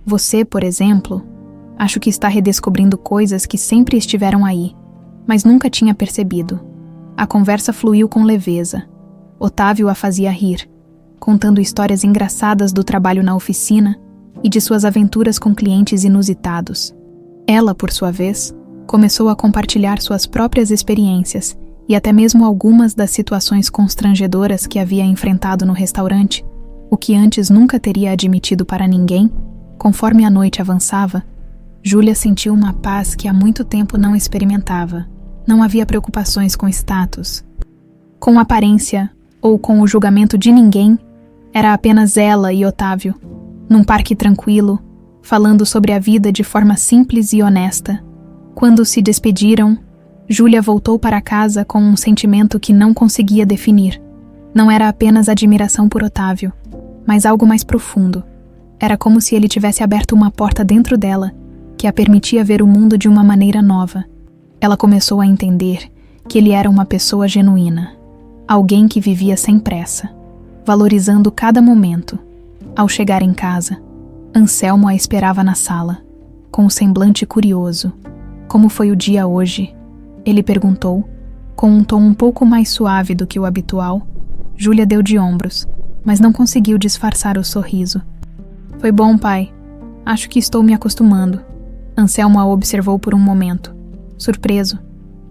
Você, por exemplo, acho que está redescobrindo coisas que sempre estiveram aí, mas nunca tinha percebido. A conversa fluiu com leveza. Otávio a fazia rir, contando histórias engraçadas do trabalho na oficina e de suas aventuras com clientes inusitados. Ela, por sua vez, começou a compartilhar suas próprias experiências e até mesmo algumas das situações constrangedoras que havia enfrentado no restaurante, o que antes nunca teria admitido para ninguém. Conforme a noite avançava, Júlia sentiu uma paz que há muito tempo não experimentava. Não havia preocupações com status, com aparência ou com o julgamento de ninguém. Era apenas ela e Otávio, num parque tranquilo, falando sobre a vida de forma simples e honesta. Quando se despediram, Júlia voltou para casa com um sentimento que não conseguia definir. Não era apenas admiração por Otávio, mas algo mais profundo. Era como se ele tivesse aberto uma porta dentro dela, que a permitia ver o mundo de uma maneira nova. Ela começou a entender que ele era uma pessoa genuína, alguém que vivia sem pressa, valorizando cada momento. Ao chegar em casa, Anselmo a esperava na sala, com um semblante curioso. Como foi o dia hoje? Ele perguntou, com um tom um pouco mais suave do que o habitual. Júlia deu de ombros, mas não conseguiu disfarçar o sorriso. Foi bom, pai. Acho que estou me acostumando. Anselmo a observou por um momento, surpreso.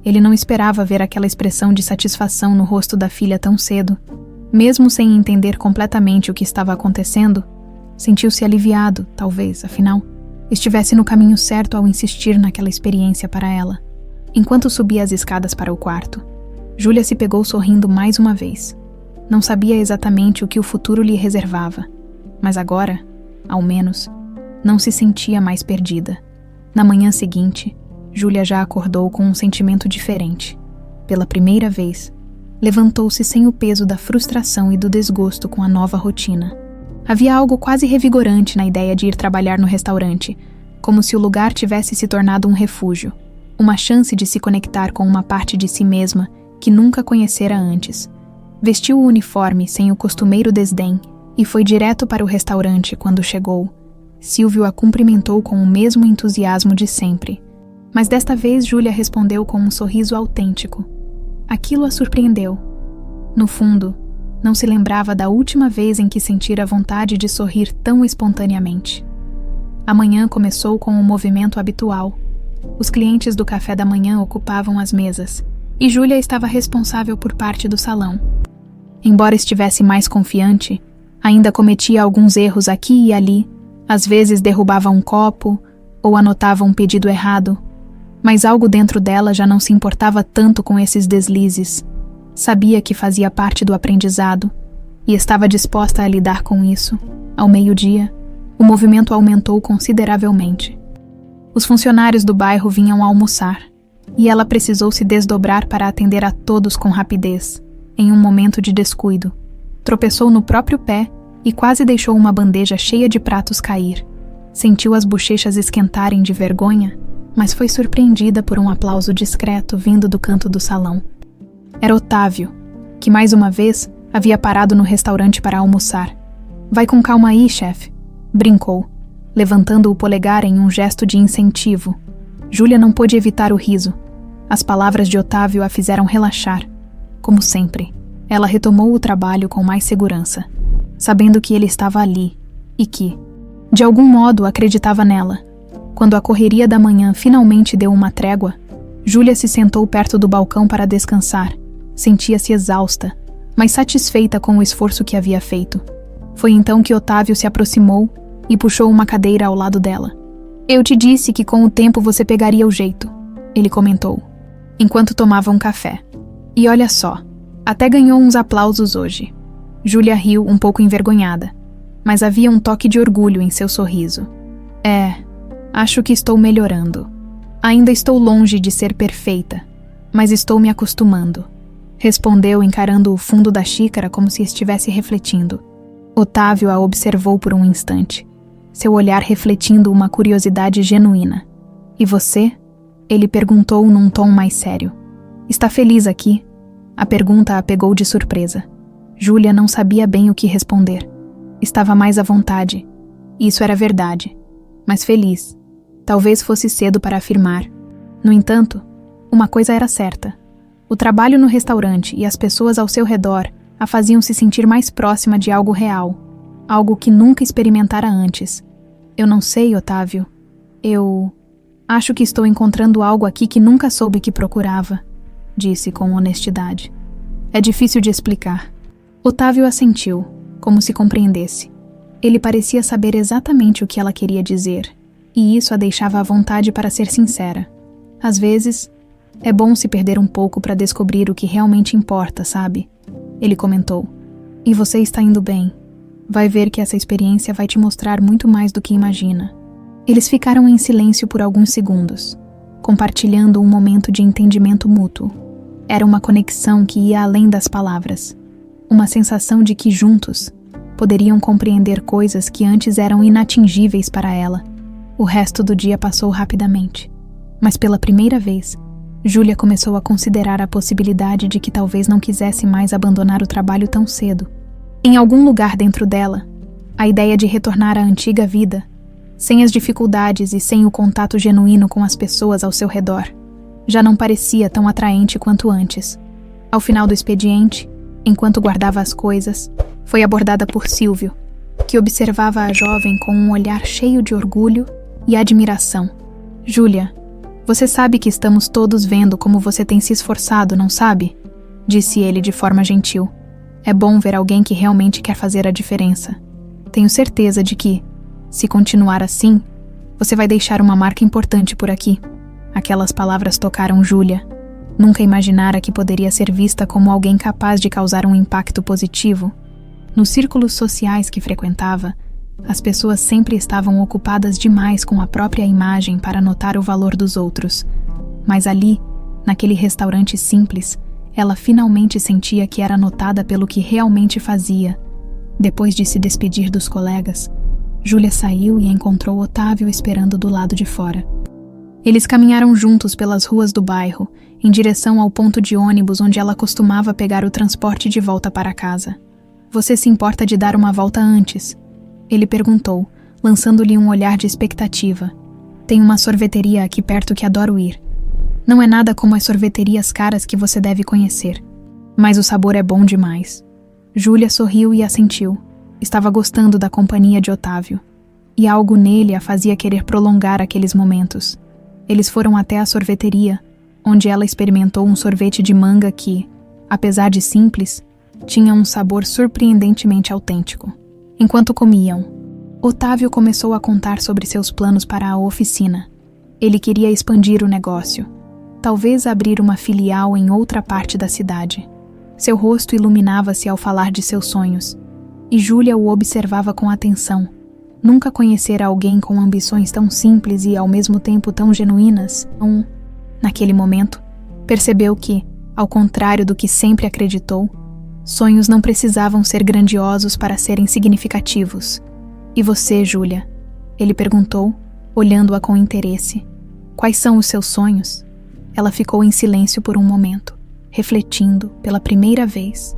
Ele não esperava ver aquela expressão de satisfação no rosto da filha tão cedo. Mesmo sem entender completamente o que estava acontecendo, sentiu-se aliviado, talvez, afinal, estivesse no caminho certo ao insistir naquela experiência para ela. Enquanto subia as escadas para o quarto, Júlia se pegou sorrindo mais uma vez. Não sabia exatamente o que o futuro lhe reservava, mas agora, ao menos, não se sentia mais perdida. Na manhã seguinte, Júlia já acordou com um sentimento diferente. Pela primeira vez, levantou-se sem o peso da frustração e do desgosto com a nova rotina. Havia algo quase revigorante na ideia de ir trabalhar no restaurante, como se o lugar tivesse se tornado um refúgio, uma chance de se conectar com uma parte de si mesma que nunca conhecera antes. Vestiu o uniforme sem o costumeiro desdém e foi direto para o restaurante quando chegou. Silvio a cumprimentou com o mesmo entusiasmo de sempre. Mas desta vez Júlia respondeu com um sorriso autêntico. Aquilo a surpreendeu. No fundo, não se lembrava da última vez em que sentira vontade de sorrir tão espontaneamente. A manhã começou com o movimento habitual. Os clientes do café da manhã ocupavam as mesas, e Júlia estava responsável por parte do salão. Embora estivesse mais confiante, ainda cometia alguns erros aqui e ali. Às vezes derrubava um copo ou anotava um pedido errado, mas algo dentro dela já não se importava tanto com esses deslizes. Sabia que fazia parte do aprendizado e estava disposta a lidar com isso. Ao meio-dia, o movimento aumentou consideravelmente. Os funcionários do bairro vinham almoçar, e ela precisou se desdobrar para atender a todos com rapidez, em um momento de descuido. Tropeçou no próprio pé e quase deixou uma bandeja cheia de pratos cair. Sentiu as bochechas esquentarem de vergonha, mas foi surpreendida por um aplauso discreto vindo do canto do salão. Era Otávio, que mais uma vez havia parado no restaurante para almoçar. "Vai com calma aí, chefe", brincou, levantando o polegar em um gesto de incentivo. Júlia não pôde evitar o riso. As palavras de Otávio a fizeram relaxar. Como sempre, ela retomou o trabalho com mais segurança, sabendo que ele estava ali e que, de algum modo, acreditava nela. Quando a correria da manhã finalmente deu uma trégua, Júlia se sentou perto do balcão para descansar. Sentia-se exausta, mas satisfeita com o esforço que havia feito. Foi então que Otávio se aproximou e puxou uma cadeira ao lado dela. "Eu te disse que com o tempo você pegaria o jeito", ele comentou, enquanto tomava um café. "E olha só, até ganhou uns aplausos hoje." Júlia riu um pouco envergonhada, mas havia um toque de orgulho em seu sorriso. Acho que estou melhorando. Ainda estou longe de ser perfeita, mas estou me acostumando", respondeu encarando o fundo da xícara como se estivesse refletindo. Otávio a observou por um instante, seu olhar refletindo uma curiosidade genuína. "E você?" ele perguntou num tom mais sério. "Está feliz aqui?" A pergunta a pegou de surpresa. Júlia não sabia bem o que responder. Estava mais à vontade. Isso era verdade. Mas feliz. Talvez fosse cedo para afirmar. No entanto, uma coisa era certa. O trabalho no restaurante e as pessoas ao seu redor a faziam se sentir mais próxima de algo real. Algo que nunca experimentara antes. "Eu não sei, Otávio. Eu acho que estou encontrando algo aqui que nunca soube que procurava", disse com honestidade. "É difícil de explicar." Otávio assentiu, como se compreendesse. Ele parecia saber exatamente o que ela queria dizer, e isso a deixava à vontade para ser sincera. Às vezes, é bom se perder um pouco para descobrir o que realmente importa, sabe? Ele comentou. "E você está indo bem. Vai ver que essa experiência vai te mostrar muito mais do que imagina." Eles ficaram em silêncio por alguns segundos, compartilhando um momento de entendimento mútuo. Era uma conexão que ia além das palavras. Uma sensação de que juntos poderiam compreender coisas que antes eram inatingíveis para ela. O resto do dia passou rapidamente. Mas pela primeira vez, Júlia começou a considerar a possibilidade de que talvez não quisesse mais abandonar o trabalho tão cedo. Em algum lugar dentro dela, a ideia de retornar à antiga vida, sem as dificuldades e sem o contato genuíno com as pessoas ao seu redor, já não parecia tão atraente quanto antes. Ao final do expediente, enquanto guardava as coisas, foi abordada por Silvio, que observava a jovem com um olhar cheio de orgulho e admiração. "Júlia, você sabe que estamos todos vendo como você tem se esforçado, não sabe?" disse ele de forma gentil. "É bom ver alguém que realmente quer fazer a diferença. Tenho certeza de que, se continuar assim, você vai deixar uma marca importante por aqui." Aquelas palavras tocaram Júlia. Nunca imaginara que poderia ser vista como alguém capaz de causar um impacto positivo. Nos círculos sociais que frequentava, as pessoas sempre estavam ocupadas demais com a própria imagem para notar o valor dos outros. Mas ali, naquele restaurante simples, ela finalmente sentia que era notada pelo que realmente fazia. Depois de se despedir dos colegas, Júlia saiu e encontrou Otávio esperando do lado de fora. Eles caminharam juntos pelas ruas do bairro, em direção ao ponto de ônibus onde ela costumava pegar o transporte de volta para casa. "Você se importa de dar uma volta antes?" ele perguntou, lançando-lhe um olhar de expectativa. "Tem uma sorveteria aqui perto que adoro ir. Não é nada como as sorveterias caras que você deve conhecer, mas o sabor é bom demais." Júlia sorriu e assentiu. Estava gostando da companhia de Otávio, e algo nele a fazia querer prolongar aqueles momentos. Eles foram até a sorveteria, onde ela experimentou um sorvete de manga que, apesar de simples, tinha um sabor surpreendentemente autêntico. Enquanto comiam, Otávio começou a contar sobre seus planos para a oficina. Ele queria expandir o negócio, talvez abrir uma filial em outra parte da cidade. Seu rosto iluminava-se ao falar de seus sonhos, e Júlia o observava com atenção. Nunca conhecera alguém com ambições tão simples e ao mesmo tempo tão genuínas. Naquele momento, percebeu que, ao contrário do que sempre acreditou, sonhos não precisavam ser grandiosos para serem significativos. E você, Júlia? Ele perguntou, olhando-a com interesse. Quais são os seus sonhos? Ela ficou em silêncio por um momento, refletindo pela primeira vez.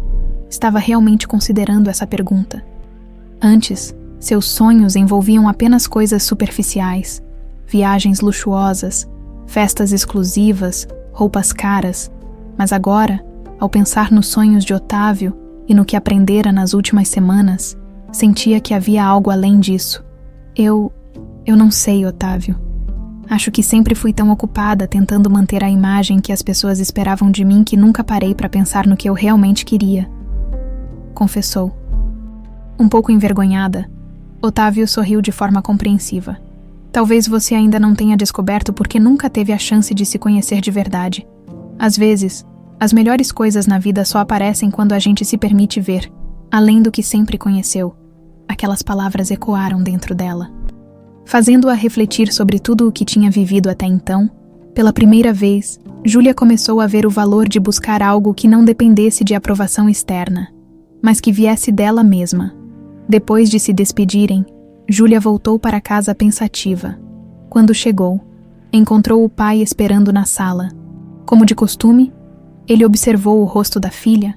Estava realmente considerando essa pergunta. Antes, seus sonhos envolviam apenas coisas superficiais, viagens luxuosas, festas exclusivas, roupas caras, mas agora, ao pensar nos sonhos de Otávio e no que aprendera nas últimas semanas, sentia que havia algo além disso. Eu não sei, Otávio. Acho que sempre fui tão ocupada tentando manter a imagem que as pessoas esperavam de mim que nunca parei para pensar no que eu realmente queria, confessou. Um pouco envergonhada, Otávio sorriu de forma compreensiva. Talvez você ainda não tenha descoberto porque nunca teve a chance de se conhecer de verdade. Às vezes, as melhores coisas na vida só aparecem quando a gente se permite ver, além do que sempre conheceu. Aquelas palavras ecoaram dentro dela. Fazendo-a refletir sobre tudo o que tinha vivido até então, pela primeira vez, Júlia começou a ver o valor de buscar algo que não dependesse de aprovação externa, mas que viesse dela mesma. Depois de se despedirem, Júlia voltou para casa pensativa. Quando chegou, encontrou o pai esperando na sala. Como de costume, ele observou o rosto da filha,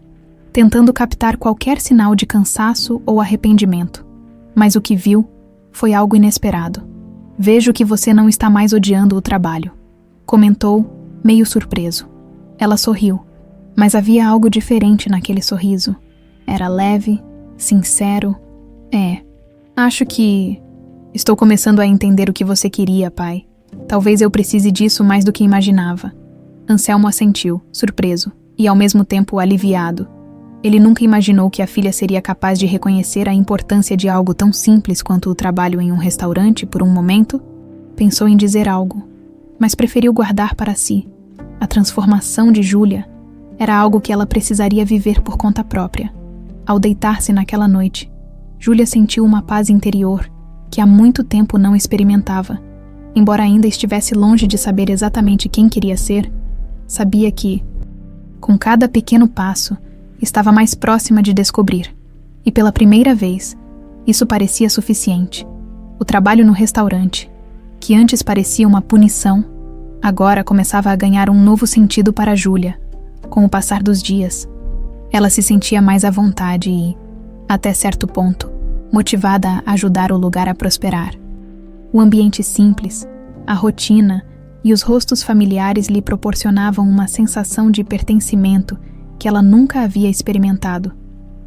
tentando captar qualquer sinal de cansaço ou arrependimento. Mas o que viu foi algo inesperado. Vejo que você não está mais odiando o trabalho, comentou, meio surpreso. Ela sorriu, mas havia algo diferente naquele sorriso. Era leve, sincero. Acho que... Estou começando a entender o que você queria, pai. Talvez eu precise disso mais do que imaginava. Anselmo assentiu, surpreso, e ao mesmo tempo aliviado. Ele nunca imaginou que a filha seria capaz de reconhecer a importância de algo tão simples quanto o trabalho em um restaurante por um momento. Pensou em dizer algo, mas preferiu guardar para si. A transformação de Júlia era algo que ela precisaria viver por conta própria. Ao deitar-se naquela noite, Júlia sentiu uma paz interior que há muito tempo não experimentava. Embora ainda estivesse longe de saber exatamente quem queria ser, sabia que, com cada pequeno passo, estava mais próxima de descobrir. E pela primeira vez, isso parecia suficiente. O trabalho no restaurante, que antes parecia uma punição, agora começava a ganhar um novo sentido para Júlia. Com o passar dos dias, ela se sentia mais à vontade e, até certo ponto, motivada a ajudar o lugar a prosperar. O ambiente simples, a rotina e os rostos familiares lhe proporcionavam uma sensação de pertencimento que ela nunca havia experimentado,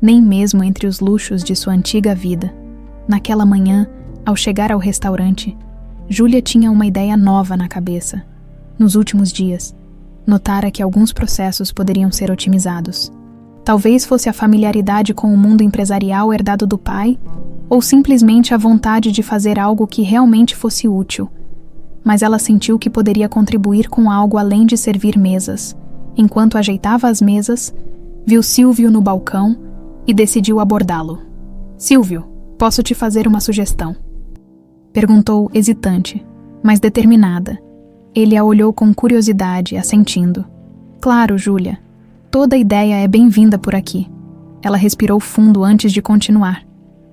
nem mesmo entre os luxos de sua antiga vida. Naquela manhã, ao chegar ao restaurante, Júlia tinha uma ideia nova na cabeça. Nos últimos dias, notara que alguns processos poderiam ser otimizados. Talvez fosse a familiaridade com o mundo empresarial herdado do pai, ou simplesmente a vontade de fazer algo que realmente fosse útil. Mas ela sentiu que poderia contribuir com algo além de servir mesas. Enquanto ajeitava as mesas, viu Silvio no balcão e decidiu abordá-lo. "Silvio, posso te fazer uma sugestão?" Perguntou hesitante, mas determinada. Ele a olhou com curiosidade, assentindo. "Claro, Júlia. Toda ideia é bem-vinda por aqui." Ela respirou fundo antes de continuar.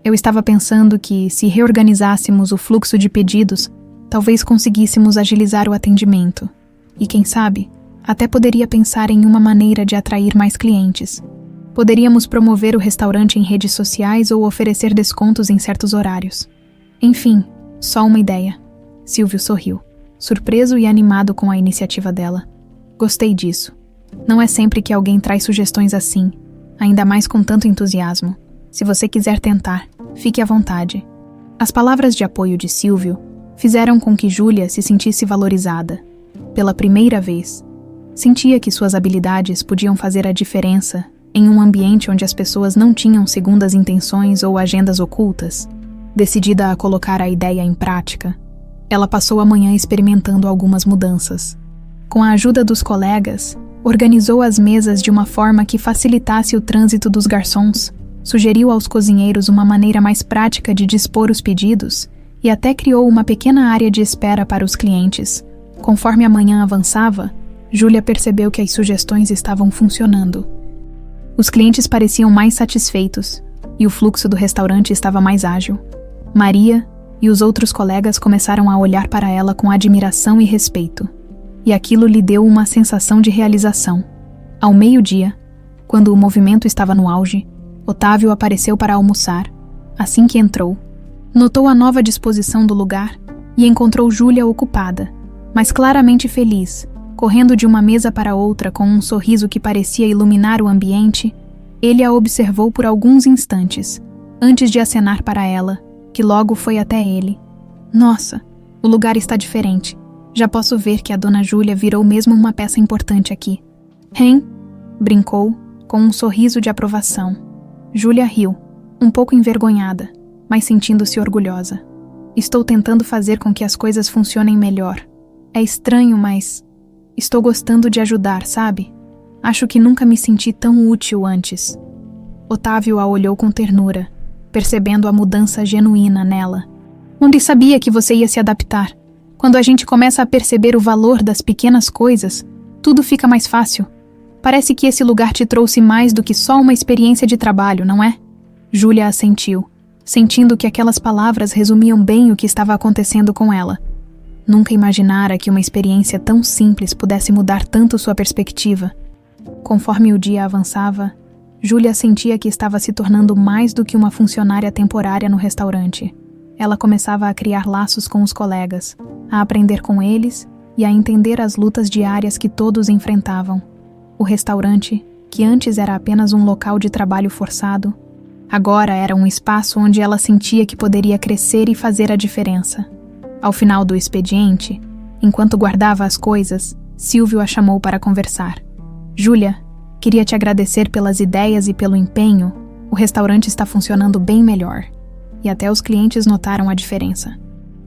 "Eu estava pensando que, se reorganizássemos o fluxo de pedidos, talvez conseguíssemos agilizar o atendimento. E quem sabe, até poderia pensar em uma maneira de atrair mais clientes. Poderíamos promover o restaurante em redes sociais ou oferecer descontos em certos horários. Enfim, só uma ideia." Silvio sorriu, surpreso e animado com a iniciativa dela. "Gostei disso. Não é sempre que alguém traz sugestões assim, ainda mais com tanto entusiasmo. Se você quiser tentar, fique à vontade." As palavras de apoio de Silvio fizeram com que Júlia se sentisse valorizada. Pela primeira vez, sentia que suas habilidades podiam fazer a diferença em um ambiente onde as pessoas não tinham segundas intenções ou agendas ocultas. Decidida a colocar a ideia em prática, ela passou a manhã experimentando algumas mudanças. Com a ajuda dos colegas, organizou as mesas de uma forma que facilitasse o trânsito dos garçons, sugeriu aos cozinheiros uma maneira mais prática de dispor os pedidos e até criou uma pequena área de espera para os clientes, Conforme a manhã avançava, Júlia percebeu que as sugestões estavam funcionando. Os clientes pareciam mais satisfeitos e o fluxo do restaurante estava mais ágil. Maria e os outros colegas começaram a olhar para ela com admiração e respeito, e aquilo lhe deu uma sensação de realização. Ao meio-dia, quando o movimento estava no auge, Otávio apareceu para almoçar. Assim que entrou, notou a nova disposição do lugar e encontrou Júlia ocupada, mas claramente feliz, correndo de uma mesa para outra com um sorriso que parecia iluminar o ambiente. Ele a observou por alguns instantes, antes de acenar para ela, que logo foi até ele. Nossa, o lugar está diferente. Já posso ver que a dona Júlia virou mesmo uma peça importante aqui. Hein? Brincou, com um sorriso de aprovação. Júlia riu, um pouco envergonhada, mas sentindo-se orgulhosa. Estou tentando fazer com que as coisas funcionem melhor. É estranho, mas estou gostando de ajudar, sabe? Acho que nunca me senti tão útil antes. Otávio a olhou com ternura, percebendo a mudança genuína nela. Onde sabia que você ia se adaptar? Quando a gente começa a perceber o valor das pequenas coisas, tudo fica mais fácil. Parece que esse lugar te trouxe mais do que só uma experiência de trabalho, não é? Júlia assentiu, sentindo que aquelas palavras resumiam bem o que estava acontecendo com ela. Nunca imaginara que uma experiência tão simples pudesse mudar tanto sua perspectiva. Conforme o dia avançava, Júlia sentia que estava se tornando mais do que uma funcionária temporária no restaurante. Ela começava a criar laços com os colegas, a aprender com eles e a entender as lutas diárias que todos enfrentavam. O restaurante, que antes era apenas um local de trabalho forçado, agora era um espaço onde ela sentia que poderia crescer e fazer a diferença. Ao final do expediente, enquanto guardava as coisas, Silvio a chamou para conversar. Júlia, queria te agradecer pelas ideias e pelo empenho. O restaurante está funcionando bem melhor. E até os clientes notaram a diferença.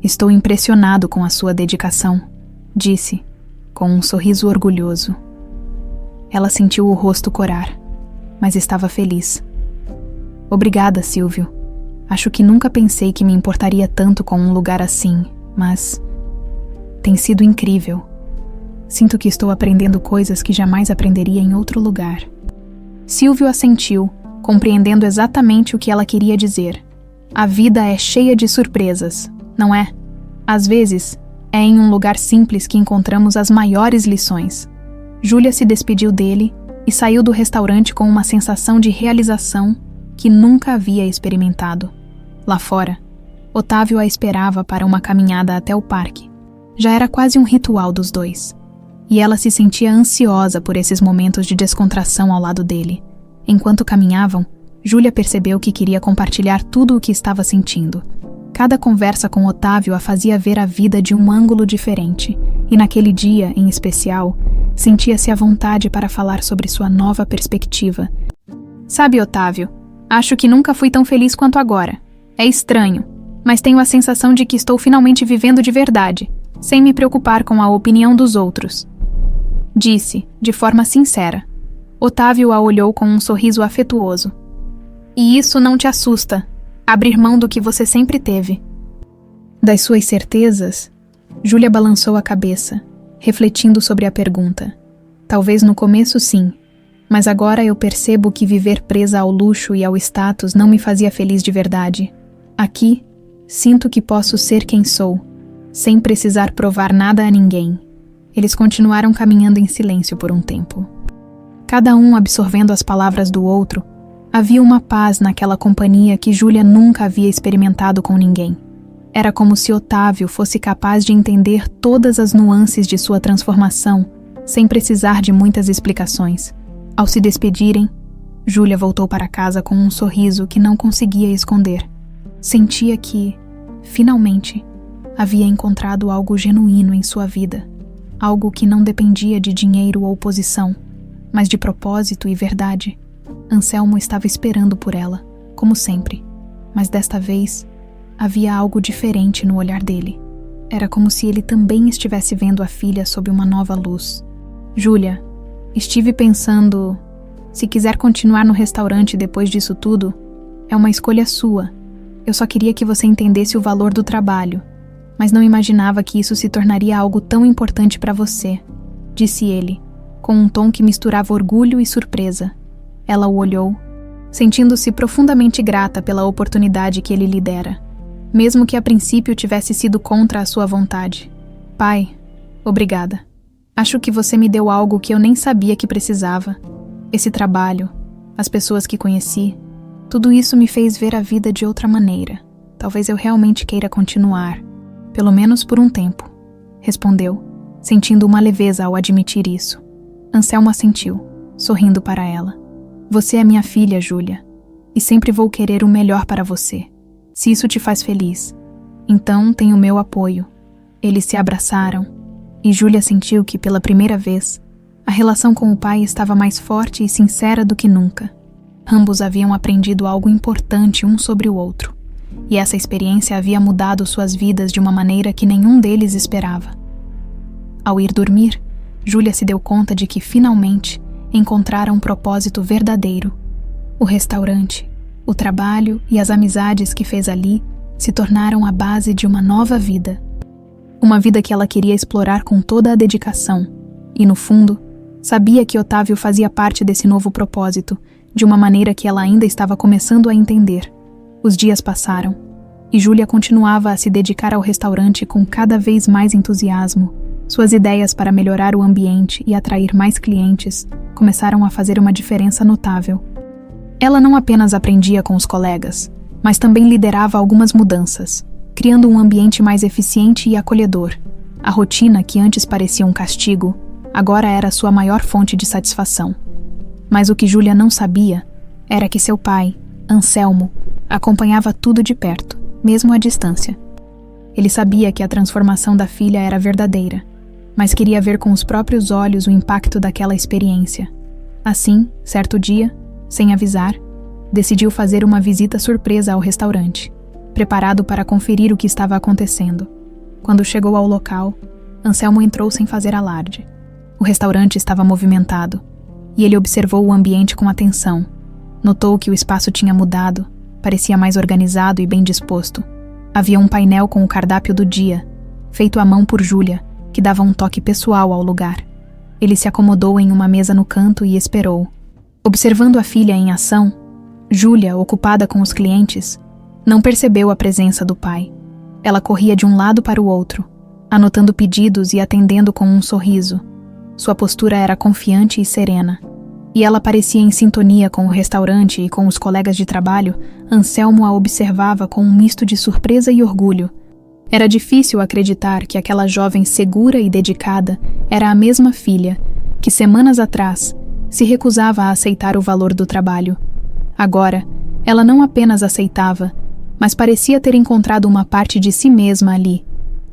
Estou impressionado com a sua dedicação, disse, com um sorriso orgulhoso. Ela sentiu o rosto corar, mas estava feliz. Obrigada, Silvio. Acho que nunca pensei que me importaria tanto com um lugar assim, mas tem sido incrível. Sinto que estou aprendendo coisas que jamais aprenderia em outro lugar. Silvio assentiu, compreendendo exatamente o que ela queria dizer. A vida é cheia de surpresas, não é? Às vezes, é em um lugar simples que encontramos as maiores lições. Júlia se despediu dele e saiu do restaurante com uma sensação de realização que nunca havia experimentado. Lá fora, Otávio a esperava para uma caminhada até o parque. Já era quase um ritual dos dois. E ela se sentia ansiosa por esses momentos de descontração ao lado dele. Enquanto caminhavam, Júlia percebeu que queria compartilhar tudo o que estava sentindo. Cada conversa com Otávio a fazia ver a vida de um ângulo diferente, e naquele dia, em especial, sentia-se à vontade para falar sobre sua nova perspectiva. Sabe, Otávio, acho que nunca fui tão feliz quanto agora. É estranho, mas tenho a sensação de que estou finalmente vivendo de verdade, sem me preocupar com a opinião dos outros. Disse, de forma sincera. Otávio a olhou com um sorriso afetuoso. E isso não te assusta, abrir mão do que você sempre teve. Das suas certezas, Júlia balançou a cabeça, refletindo sobre a pergunta. Talvez no começo sim, mas agora eu percebo que viver presa ao luxo e ao status não me fazia feliz de verdade. Aqui, sinto que posso ser quem sou, sem precisar provar nada a ninguém. Eles continuaram caminhando em silêncio por um tempo. Cada um absorvendo as palavras do outro, havia uma paz naquela companhia que Júlia nunca havia experimentado com ninguém. Era como se Otávio fosse capaz de entender todas as nuances de sua transformação, sem precisar de muitas explicações. Ao se despedirem, Júlia voltou para casa com um sorriso que não conseguia esconder. Sentia que, finalmente, havia encontrado algo genuíno em sua vida. Algo que não dependia de dinheiro ou posição, mas de propósito e verdade. Anselmo estava esperando por ela, como sempre, mas desta vez havia algo diferente no olhar dele. Era como se ele também estivesse vendo a filha sob uma nova luz. Júlia, estive pensando, se quiser continuar no restaurante depois disso tudo, é uma escolha sua. Eu só queria que você entendesse o valor do trabalho. mas não imaginava que isso se tornaria algo tão importante para você, disse ele, com um tom que misturava orgulho e surpresa. Ela o olhou, sentindo-se profundamente grata pela oportunidade que ele lhe dera, mesmo que a princípio tivesse sido contra a sua vontade. Pai, obrigada. Acho que você me deu algo que eu nem sabia que precisava. Esse trabalho, as pessoas que conheci, tudo isso me fez ver a vida de outra maneira. Talvez eu realmente queira continuar, pelo menos por um tempo, respondeu, sentindo uma leveza ao admitir isso. Anselmo assentiu, sorrindo para ela. Você é minha filha, Júlia, e sempre vou querer o melhor para você. Se isso te faz feliz, então tem o meu apoio. Eles se abraçaram, e Júlia sentiu que, pela primeira vez, a relação com o pai estava mais forte e sincera do que nunca. Ambos haviam aprendido algo importante um sobre o outro, e essa experiência havia mudado suas vidas de uma maneira que nenhum deles esperava. Ao ir dormir, Júlia se deu conta de que, finalmente, encontrara um propósito verdadeiro. O restaurante, o trabalho e as amizades que fez ali se tornaram a base de uma nova vida. Uma vida que ela queria explorar com toda a dedicação, e, no fundo, sabia que Otávio fazia parte desse novo propósito, de uma maneira que ela ainda estava começando a entender. Os dias passaram, e Júlia continuava a se dedicar ao restaurante com cada vez mais entusiasmo. Suas ideias para melhorar o ambiente e atrair mais clientes começaram a fazer uma diferença notável. Ela não apenas aprendia com os colegas, mas também liderava algumas mudanças, criando um ambiente mais eficiente e acolhedor. A rotina, que antes parecia um castigo, agora era sua maior fonte de satisfação. Mas o que Júlia não sabia era que seu pai, Anselmo, acompanhava tudo de perto, mesmo à distância. Ele sabia que a transformação da filha era verdadeira, mas queria ver com os próprios olhos o impacto daquela experiência. Assim, certo dia, sem avisar, decidiu fazer uma visita surpresa ao restaurante, preparado para conferir o que estava acontecendo. Quando chegou ao local, Anselmo entrou sem fazer alarde. O restaurante estava movimentado, e ele observou o ambiente com atenção. Notou que o espaço tinha mudado, parecia mais organizado e bem disposto. Havia um painel com o cardápio do dia, feito à mão por Júlia, que dava um toque pessoal ao lugar. Ele se acomodou em uma mesa no canto e esperou. Observando a filha em ação, Júlia, ocupada com os clientes, não percebeu a presença do pai. Ela corria de um lado para o outro, anotando pedidos e atendendo com um sorriso. Sua postura era confiante e serena, e ela parecia em sintonia com o restaurante e com os colegas de trabalho. Anselmo a observava com um misto de surpresa e orgulho. Era difícil acreditar que aquela jovem segura e dedicada era a mesma filha que, semanas atrás, se recusava a aceitar o valor do trabalho. Agora, ela não apenas aceitava, mas parecia ter encontrado uma parte de si mesma ali.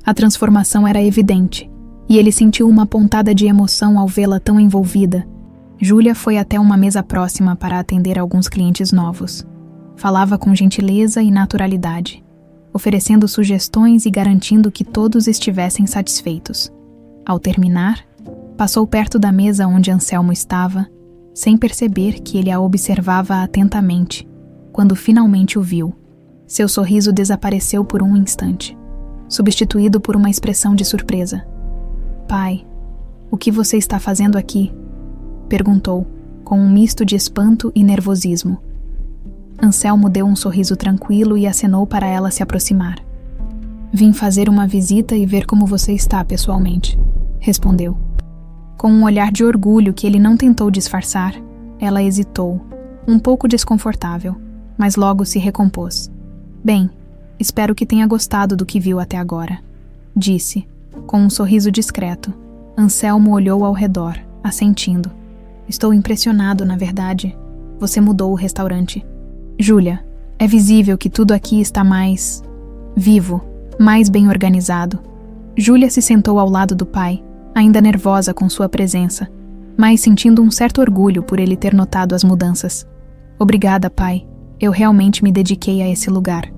A transformação era evidente, e ele sentiu uma pontada de emoção ao vê-la tão envolvida. Júlia foi até uma mesa próxima para atender alguns clientes novos. Falava com gentileza e naturalidade, oferecendo sugestões e garantindo que todos estivessem satisfeitos. Ao terminar, passou perto da mesa onde Anselmo estava, sem perceber que ele a observava atentamente, quando finalmente o viu. Seu sorriso desapareceu por um instante, substituído por uma expressão de surpresa. Pai, o que você está fazendo aqui? Perguntou, com um misto de espanto e nervosismo. Anselmo deu um sorriso tranquilo e acenou para ela se aproximar. Vim fazer uma visita e ver como você está pessoalmente, respondeu. Com um olhar de orgulho que ele não tentou disfarçar, ela hesitou, um pouco desconfortável, mas logo se recompôs. Bem, espero que tenha gostado do que viu até agora, disse, com um sorriso discreto. Anselmo olhou ao redor, assentindo. Estou impressionado, na verdade. Você mudou o restaurante. Júlia, é visível que tudo aqui está mais vivo, mais bem organizado. Júlia se sentou ao lado do pai, ainda nervosa com sua presença, mas sentindo um certo orgulho por ele ter notado as mudanças. Obrigada, pai. Eu realmente me dediquei a esse lugar.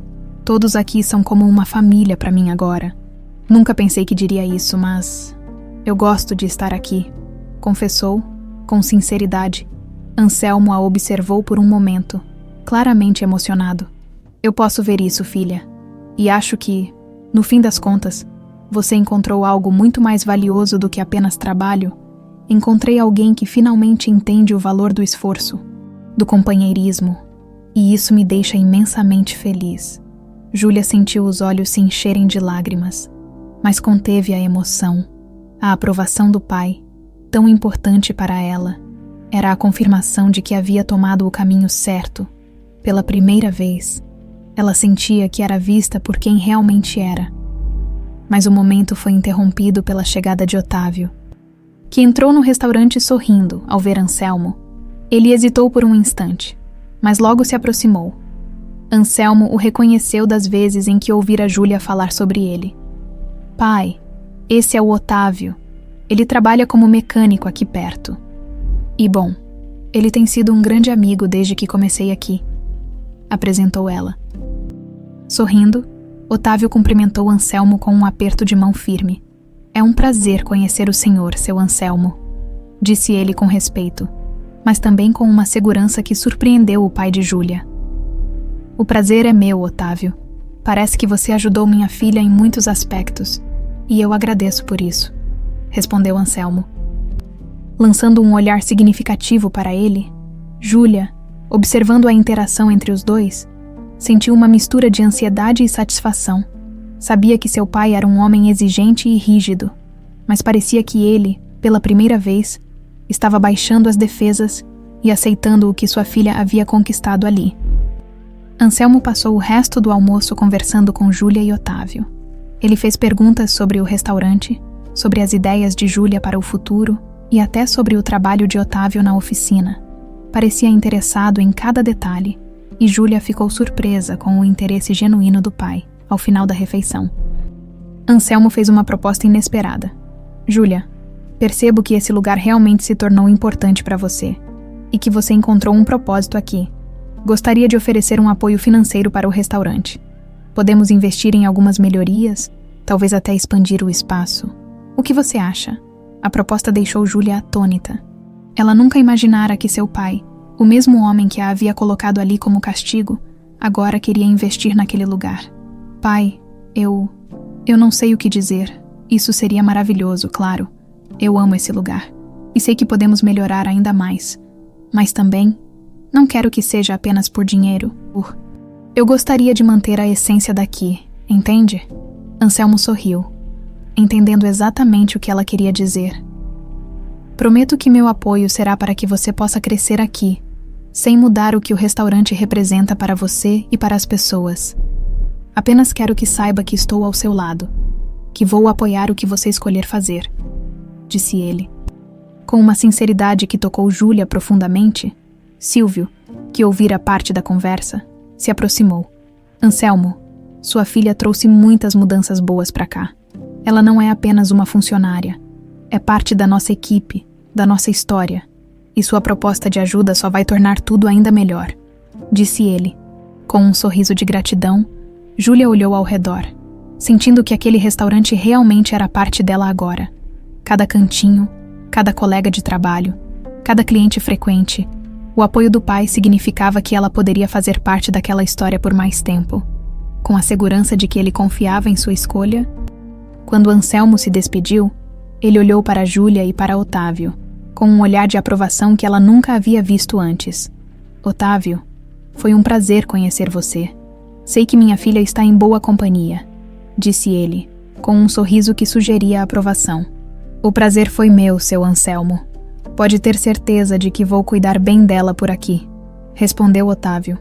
Todos aqui são como uma família para mim agora. Nunca pensei que diria isso, mas eu gosto de estar aqui, confessou, com sinceridade. Anselmo a observou por um momento, claramente emocionado. Eu posso ver isso, filha. E acho que, No fim das contas, você encontrou algo muito mais valioso do que apenas trabalho. Encontrei alguém que finalmente entende o valor do esforço, do companheirismo, e isso me deixa imensamente feliz. Júlia sentiu os olhos se encherem de lágrimas, mas conteve a emoção. A aprovação do pai, tão importante para ela, era a confirmação de que havia tomado o caminho certo. Pela primeira vez, ela sentia que era vista por quem realmente era. Mas o momento foi interrompido pela chegada de Otávio, que entrou no restaurante sorrindo ao ver Anselmo. Ele hesitou por um instante, mas logo se aproximou. Anselmo o reconheceu das vezes em que ouvira Júlia falar sobre ele. Pai, esse é o Otávio. Ele trabalha como mecânico aqui perto. E bom, ele tem sido um grande amigo desde que comecei aqui, apresentou ela. Sorrindo, Otávio cumprimentou Anselmo com um aperto de mão firme. É um prazer conhecer o senhor, seu Anselmo, disse ele com respeito, mas também com uma segurança que surpreendeu o pai de Júlia. O prazer é meu, Otávio. Parece que você ajudou minha filha em muitos aspectos, e eu agradeço por isso, respondeu Anselmo. Lançando um olhar significativo para ele, Júlia, observando a interação entre os dois, sentiu uma mistura de ansiedade e satisfação. Sabia que seu pai era um homem exigente e rígido, mas parecia que ele, pela primeira vez, estava baixando as defesas e aceitando o que sua filha havia conquistado ali. Anselmo passou o resto do almoço conversando com Júlia e Otávio. Ele fez perguntas sobre o restaurante, sobre as ideias de Júlia para o futuro e até sobre o trabalho de Otávio na oficina. Parecia interessado em cada detalhe, e Júlia ficou surpresa com o interesse genuíno do pai, ao final da refeição. Anselmo fez uma proposta inesperada. Júlia, percebo que esse lugar realmente se tornou importante para você, e que você encontrou um propósito aqui. Gostaria de oferecer um apoio financeiro para o restaurante. Podemos investir em algumas melhorias, talvez até expandir o espaço. O que você acha? A proposta deixou Júlia atônita. Ela nunca imaginara que seu pai, o mesmo homem que a havia colocado ali como castigo, agora queria investir naquele lugar. Pai, eu não sei o que dizer. Isso seria maravilhoso, claro. Eu amo esse lugar. E sei que podemos melhorar ainda mais. Mas também, não quero que seja apenas por dinheiro. Eu gostaria de manter a essência daqui, entende? Anselmo sorriu, entendendo exatamente o que ela queria dizer. Prometo que meu apoio será para que você possa crescer aqui, sem mudar o que o restaurante representa para você e para as pessoas. Apenas quero que saiba que estou ao seu lado, que vou apoiar o que você escolher fazer, disse ele. Com uma sinceridade que tocou Júlia profundamente, Silvio, que ouvira parte da conversa, se aproximou. Anselmo, sua filha trouxe muitas mudanças boas para cá. Ela não é apenas uma funcionária. É parte da nossa equipe, da nossa história, e sua proposta de ajuda só vai tornar tudo ainda melhor, disse ele. Com um sorriso de gratidão, Júlia olhou ao redor, sentindo que aquele restaurante realmente era parte dela agora. Cada cantinho, cada colega de trabalho, cada cliente frequente, o apoio do pai significava que ela poderia fazer parte daquela história por mais tempo. Com a segurança de que ele confiava em sua escolha, quando Anselmo se despediu, ele olhou para Júlia e para Otávio, com um olhar de aprovação que ela nunca havia visto antes. Otávio, foi um prazer conhecer você. Sei que minha filha está em boa companhia, disse ele, com um sorriso que sugeria a aprovação. O prazer foi meu, seu Anselmo. Pode ter certeza de que vou cuidar bem dela por aqui, respondeu Otávio.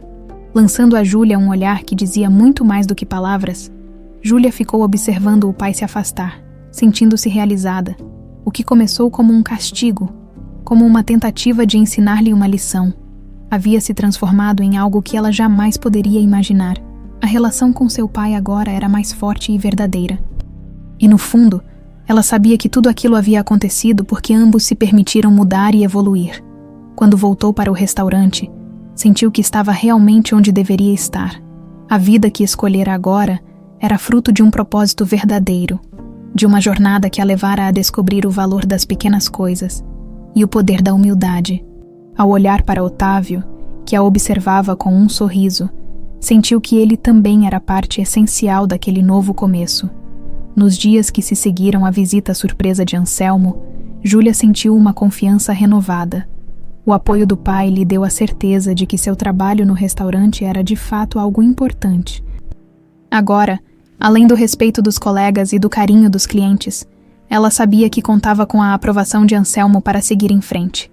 Lançando a Júlia um olhar que dizia muito mais do que palavras, Júlia ficou observando o pai se afastar, sentindo-se realizada, o que começou como um castigo, como uma tentativa de ensinar-lhe uma lição. Havia se transformado em algo que ela jamais poderia imaginar. A relação com seu pai agora era mais forte e verdadeira. E no fundo, ela sabia que tudo aquilo havia acontecido porque ambos se permitiram mudar e evoluir. Quando voltou para o restaurante, sentiu que estava realmente onde deveria estar. A vida que escolhera agora era fruto de um propósito verdadeiro, de uma jornada que a levara a descobrir o valor das pequenas coisas e o poder da humildade. Ao olhar para Otávio, que a observava com um sorriso, Sentiu que ele também era parte essencial daquele novo começo. Nos dias que se seguiram à visita surpresa de Anselmo, Júlia sentiu uma confiança renovada. O apoio do pai lhe deu a certeza de que seu trabalho no restaurante era de fato algo importante. Agora, além do respeito dos colegas e do carinho dos clientes, ela sabia que contava com a aprovação de Anselmo para seguir em frente.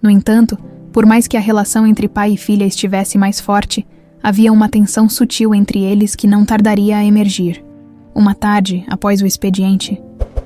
No entanto, por mais que a relação entre pai e filha estivesse mais forte, havia uma tensão sutil entre eles que não tardaria a emergir. Uma tarde, após o expediente,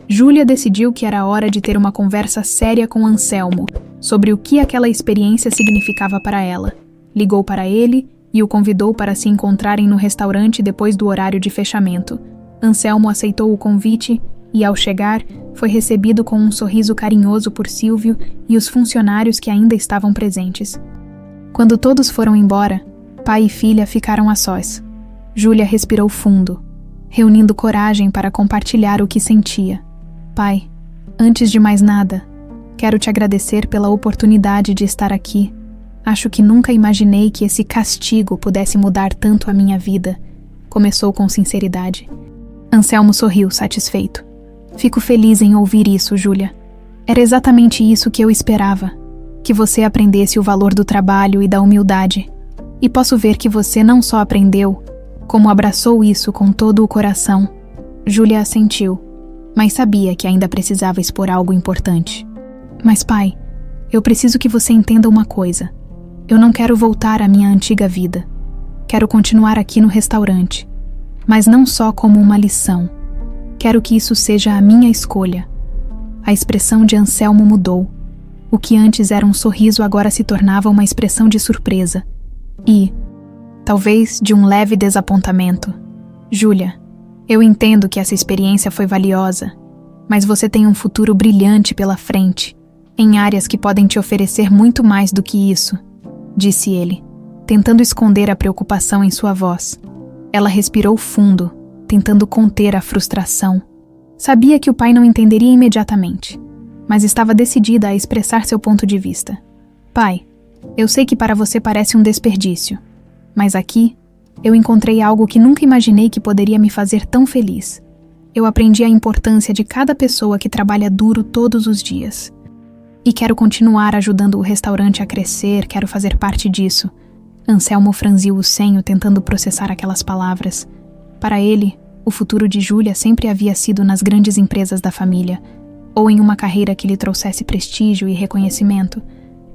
Júlia decidiu que era hora de ter uma conversa séria com Anselmo sobre o que aquela experiência significava para ela. Ligou para ele e o convidou para se encontrarem no restaurante depois do horário de fechamento. Anselmo aceitou o convite e, ao chegar, foi recebido com um sorriso carinhoso por Silvio e os funcionários que ainda estavam presentes. Quando todos foram embora, pai e filha ficaram a sós. Júlia respirou fundo, reunindo coragem para compartilhar o que sentia. Pai, antes de mais nada, quero te agradecer pela oportunidade de estar aqui. Acho que nunca imaginei que esse castigo pudesse mudar tanto a minha vida. Começou com sinceridade. Anselmo sorriu, satisfeito. Fico feliz em ouvir isso, Júlia. Era exatamente isso que eu esperava. Que você aprendesse o valor do trabalho e da humildade. E posso ver que você não só aprendeu, como abraçou isso com todo o coração. Júlia assentiu, mas sabia que ainda precisava expor algo importante. Mas pai, eu preciso que você entenda uma coisa. Eu não quero voltar à minha antiga vida. Quero continuar aqui no restaurante, mas não só como uma lição. Quero que isso seja a minha escolha. A expressão de Anselmo mudou. O que antes era um sorriso agora se tornava uma expressão de surpresa. E, talvez, de um leve desapontamento. Júlia, eu entendo que essa experiência foi valiosa, mas você tem um futuro brilhante pela frente, em áreas que podem te oferecer muito mais do que isso, disse ele, tentando esconder a preocupação em sua voz. Ela respirou fundo, tentando conter a frustração. Sabia que o pai não entenderia imediatamente, mas estava decidida a expressar seu ponto de vista. Pai, eu sei que para você parece um desperdício, mas aqui eu encontrei algo que nunca imaginei que poderia me fazer tão feliz. Eu aprendi a importância de cada pessoa que trabalha duro todos os dias. E quero continuar ajudando o restaurante a crescer, quero fazer parte disso. Anselmo franziu o senho tentando processar aquelas palavras. Para ele, o futuro de Júlia sempre havia sido nas grandes empresas da família, ou em uma carreira que lhe trouxesse prestígio e reconhecimento.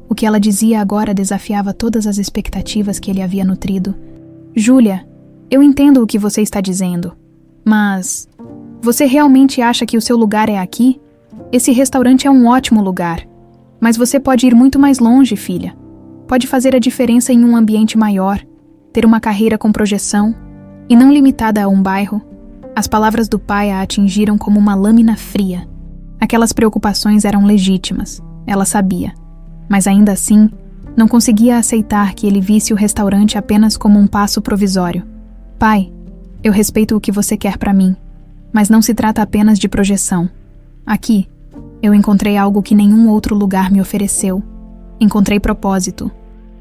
O que ela dizia agora desafiava todas as expectativas que ele havia nutrido. Júlia, eu entendo o que você está dizendo, mas você realmente acha que o seu lugar é aqui? Esse restaurante é um ótimo lugar, mas você pode ir muito mais longe, filha. Pode fazer a diferença em um ambiente maior, ter uma carreira com projeção, e não limitada a um bairro. As palavras do pai a atingiram como uma lâmina fria. Aquelas preocupações eram legítimas, ela sabia. Mas ainda assim, não conseguia aceitar que ele visse o restaurante apenas como um passo provisório. Pai, eu respeito o que você quer para mim, mas não se trata apenas de projeção. Aqui, eu encontrei algo que nenhum outro lugar me ofereceu. Encontrei propósito.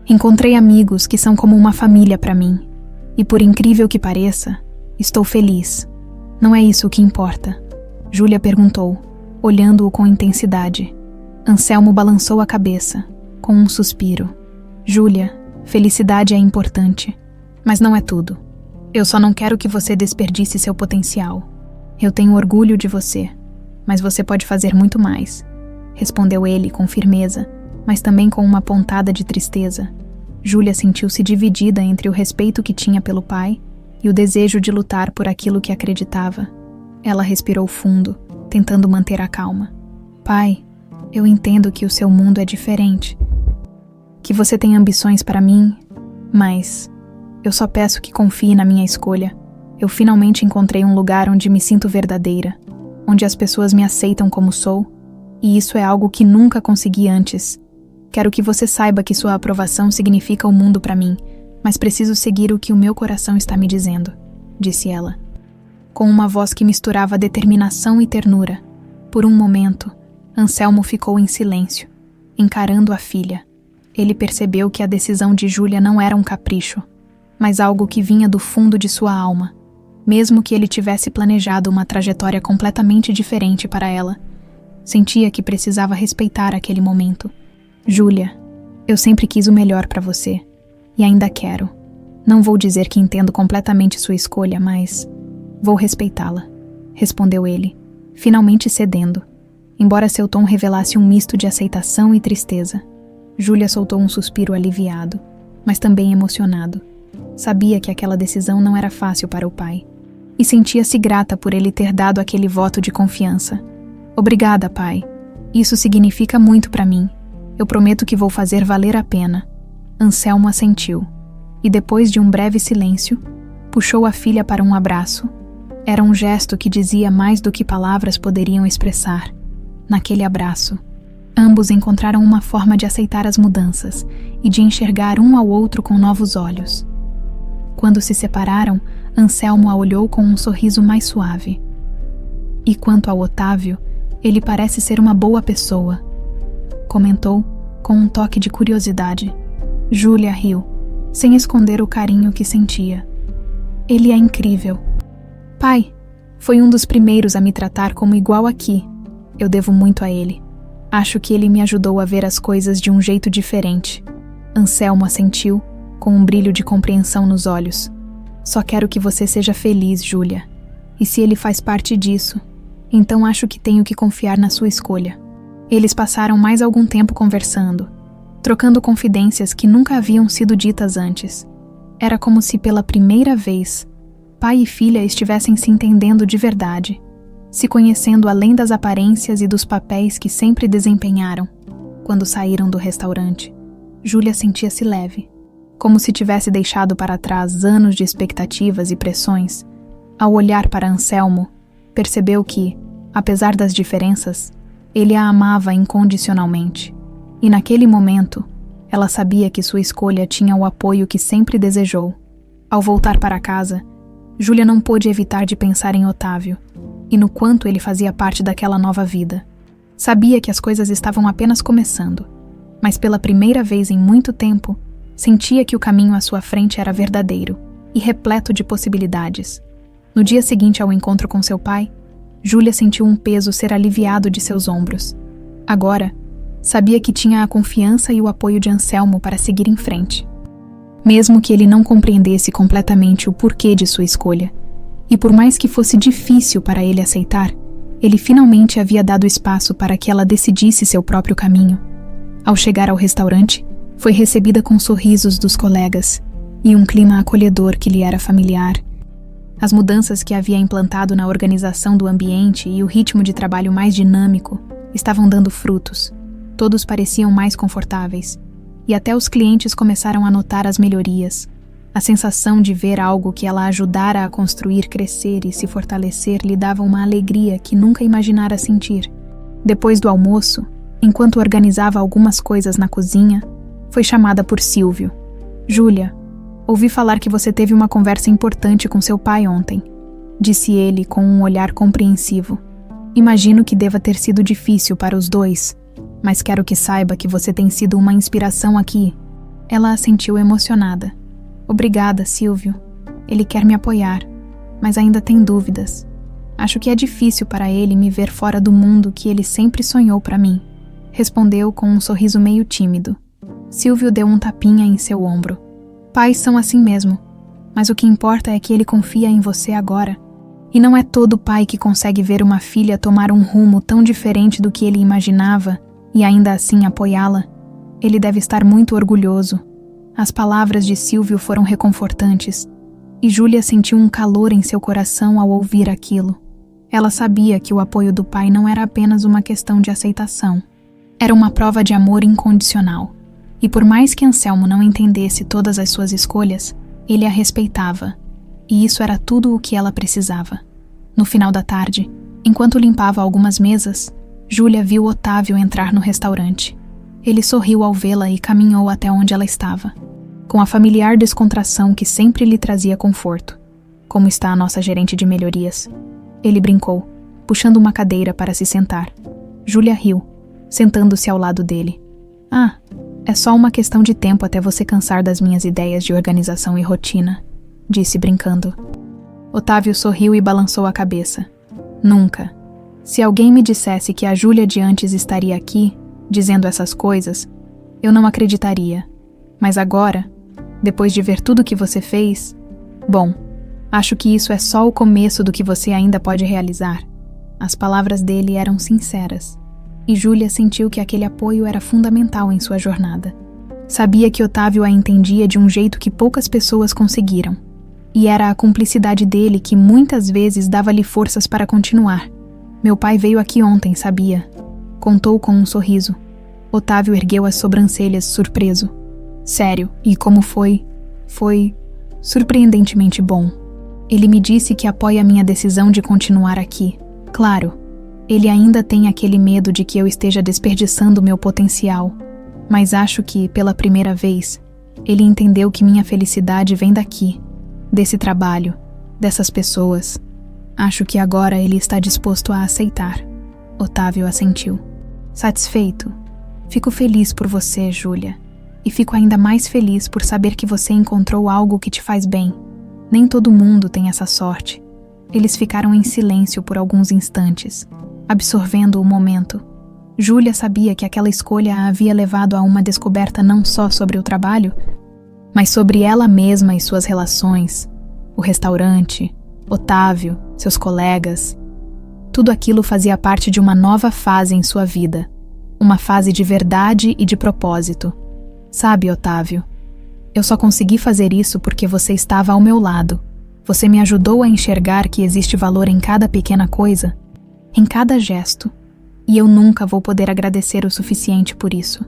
Encontrei amigos que são como uma família para mim. E por incrível que pareça, estou feliz. Não é isso o que importa? Júlia perguntou, olhando-o com intensidade. Anselmo balançou a cabeça, com um suspiro. Júlia, felicidade é importante, mas não é tudo. Eu só não quero que você desperdice seu potencial. Eu tenho orgulho de você, mas você pode fazer muito mais, respondeu ele com firmeza, mas também com uma pontada de tristeza. Júlia sentiu-se dividida entre o respeito que tinha pelo pai e o desejo de lutar por aquilo que acreditava. Ela respirou fundo, tentando manter a calma. Pai, eu entendo que o seu mundo é diferente, que você tem ambições para mim, mas eu só peço que confie na minha escolha. Eu finalmente encontrei um lugar onde me sinto verdadeira, onde as pessoas me aceitam como sou, e isso é algo que nunca consegui antes. Quero que você saiba que sua aprovação significa o mundo para mim, mas preciso seguir o que o meu coração está me dizendo, disse ela, com uma voz que misturava determinação e ternura. Por um momento, Anselmo ficou em silêncio, encarando a filha. Ele percebeu que a decisão de Júlia não era um capricho, mas algo que vinha do fundo de sua alma, mesmo que ele tivesse planejado uma trajetória completamente diferente para ela. Sentia que precisava respeitar aquele momento. Júlia, eu sempre quis o melhor para você, e ainda quero. Não vou dizer que entendo completamente sua escolha, mas vou respeitá-la, respondeu ele, finalmente cedendo, embora seu tom revelasse um misto de aceitação e tristeza. Júlia soltou um suspiro aliviado, mas também emocionado. Sabia que aquela decisão não era fácil para o pai, e sentia-se grata por ele ter dado aquele voto de confiança. Obrigada, pai. Isso significa muito para mim. Eu prometo que vou fazer valer a pena. Anselmo assentiu, e depois de um breve silêncio, puxou a filha para um abraço. Era um gesto que dizia mais do que palavras poderiam expressar. Naquele abraço, ambos encontraram uma forma de aceitar as mudanças e de enxergar um ao outro com novos olhos. Quando se separaram, Anselmo a olhou com um sorriso mais suave. E quanto ao Otávio, ele parece ser uma boa pessoa, comentou com um toque de curiosidade. Júlia riu, sem esconder o carinho que sentia. Ele é incrível. Pai, foi um dos primeiros a me tratar como igual aqui. Eu devo muito a ele. Acho que ele me ajudou a ver as coisas de um jeito diferente. Anselmo assentiu, com um brilho de compreensão nos olhos. Só quero que você seja feliz, Júlia. E se ele faz parte disso, então acho que tenho que confiar na sua escolha. Eles passaram mais algum tempo conversando, trocando confidências que nunca haviam sido ditas antes. Era como se pela primeira vez, pai e filha estivessem se entendendo de verdade, se conhecendo além das aparências e dos papéis que sempre desempenharam. Quando saíram do restaurante, Júlia sentia-se leve, como se tivesse deixado para trás anos de expectativas e pressões. Ao olhar para Anselmo, percebeu que, apesar das diferenças, ele a amava incondicionalmente. E naquele momento, ela sabia que sua escolha tinha o apoio que sempre desejou. Ao voltar para casa, Júlia não pôde evitar de pensar em Otávio e no quanto ele fazia parte daquela nova vida. Sabia que as coisas estavam apenas começando, mas pela primeira vez em muito tempo, sentia que o caminho à sua frente era verdadeiro e repleto de possibilidades. No dia seguinte ao encontro com seu pai, Júlia sentiu um peso ser aliviado de seus ombros. Agora, sabia que tinha a confiança e o apoio de Anselmo para seguir em frente. Mesmo que ele não compreendesse completamente o porquê de sua escolha, e por mais que fosse difícil para ele aceitar, ele finalmente havia dado espaço para que ela decidisse seu próprio caminho. Ao chegar ao restaurante, foi recebida com sorrisos dos colegas e um clima acolhedor que lhe era familiar. As mudanças que havia implantado na organização do ambiente e o ritmo de trabalho mais dinâmico estavam dando frutos. Todos pareciam mais confortáveis, e até os clientes começaram a notar as melhorias. A sensação de ver algo que ela ajudara a construir crescer e se fortalecer lhe dava uma alegria que nunca imaginara sentir. Depois do almoço, enquanto organizava algumas coisas na cozinha, foi chamada por Silvio. Júlia, ouvi falar que você teve uma conversa importante com seu pai ontem, disse ele com um olhar compreensivo. Imagino que deva ter sido difícil para os dois, mas quero que saiba que você tem sido uma inspiração aqui. Ela assentiu emocionada. Obrigada, Silvio. Ele quer me apoiar, mas ainda tem dúvidas. Acho que é difícil para ele me ver fora do mundo que ele sempre sonhou para mim, respondeu com um sorriso meio tímido. Silvio deu um tapinha em seu ombro. Pais são assim mesmo, mas o que importa é que ele confia em você agora. E não é todo pai que consegue ver uma filha tomar um rumo tão diferente do que ele imaginava e ainda assim apoiá-la. Ele deve estar muito orgulhoso. As palavras de Silvio foram reconfortantes, e Júlia sentiu um calor em seu coração ao ouvir aquilo. Ela sabia que o apoio do pai não era apenas uma questão de aceitação. Era uma prova de amor incondicional. E por mais que Anselmo não entendesse todas as suas escolhas, ele a respeitava. E isso era tudo o que ela precisava. No final da tarde, enquanto limpava algumas mesas, Júlia viu Otávio entrar no restaurante. Ele sorriu ao vê-la e caminhou até onde ela estava, com a familiar descontração que sempre lhe trazia conforto. Como está a nossa gerente de melhorias? Ele brincou, puxando uma cadeira para se sentar. Júlia riu, sentando-se ao lado dele. Ah, É só uma questão de tempo até você cansar das minhas ideias de organização e rotina, disse brincando. Otávio sorriu e balançou a cabeça. Nunca. Se alguém me dissesse que a Júlia de antes estaria aqui, dizendo essas coisas, eu não acreditaria. Mas agora, depois de ver tudo que você fez, bom, acho que isso é só o começo do que você ainda pode realizar. As palavras dele eram sinceras, e Júlia sentiu que aquele apoio era fundamental em sua jornada. Sabia que Otávio a entendia de um jeito que poucas pessoas conseguiram, e era a cumplicidade dele que muitas vezes dava-lhe forças para continuar. Meu pai veio aqui ontem, sabia? Contou com um sorriso. Otávio ergueu as sobrancelhas, surpreso. Sério, e como foi? Foi surpreendentemente bom. Ele me disse que apoia minha decisão de continuar aqui. Claro, ele ainda tem aquele medo de que eu esteja desperdiçando meu potencial, mas acho que, pela primeira vez, ele entendeu que minha felicidade vem daqui, desse trabalho, dessas pessoas. Acho que agora ele está disposto a aceitar. Otávio assentiu. Satisfeito. Fico feliz por você, Júlia. E fico ainda mais feliz por saber que você encontrou algo que te faz bem. Nem todo mundo tem essa sorte. Eles ficaram em silêncio por alguns instantes, absorvendo o momento. Júlia sabia que aquela escolha a havia levado a uma descoberta não só sobre o trabalho, mas sobre ela mesma e suas relações, o restaurante, Otávio, seus colegas. Tudo aquilo fazia parte de uma nova fase em sua vida, uma fase de verdade e de propósito. Sabe, Otávio, eu só consegui fazer isso porque você estava ao meu lado. Você me ajudou a enxergar que existe valor em cada pequena coisa, em cada gesto, e eu nunca vou poder agradecer o suficiente por isso,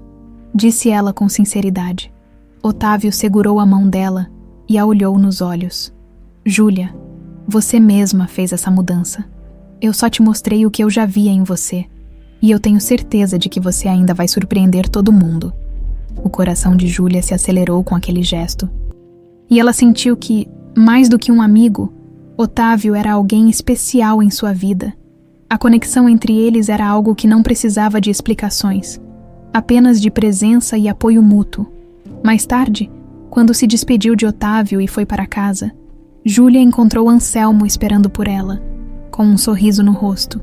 disse ela com sinceridade. Otávio segurou a mão dela e a olhou nos olhos. Júlia, você mesma fez essa mudança. Eu só te mostrei o que eu já via em você, e eu tenho certeza de que você ainda vai surpreender todo mundo. O coração de Júlia se acelerou com aquele gesto, e ela sentiu que, mais do que um amigo, Otávio era alguém especial em sua vida. A conexão entre eles era algo que não precisava de explicações, apenas de presença e apoio mútuo. Mais tarde, quando se despediu de Otávio e foi para casa, Júlia encontrou Anselmo esperando por ela, com um sorriso no rosto.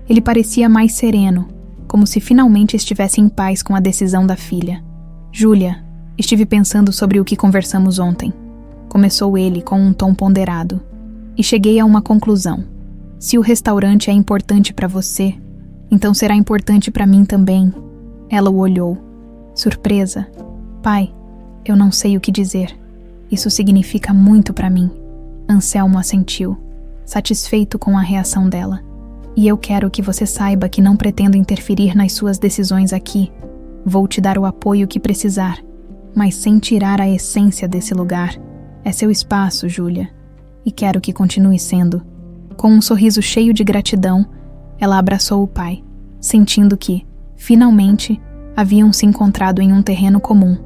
Ele parecia mais sereno, como se finalmente estivesse em paz com a decisão da filha. Júlia, estive pensando sobre o que conversamos ontem. Começou ele com um tom ponderado. E cheguei a uma conclusão. Se o restaurante é importante para você, então será importante para mim também. Ela o olhou. Surpresa. Pai, eu não sei o que dizer. Isso significa muito para mim. Anselmo assentiu, satisfeito com a reação dela. E eu quero que você saiba que não pretendo interferir nas suas decisões aqui. Vou te dar o apoio que precisar, mas sem tirar a essência desse lugar. É seu espaço, Júlia, e quero que continue sendo. Com um sorriso cheio de gratidão, ela abraçou o pai, sentindo que, finalmente, haviam se encontrado em um terreno comum.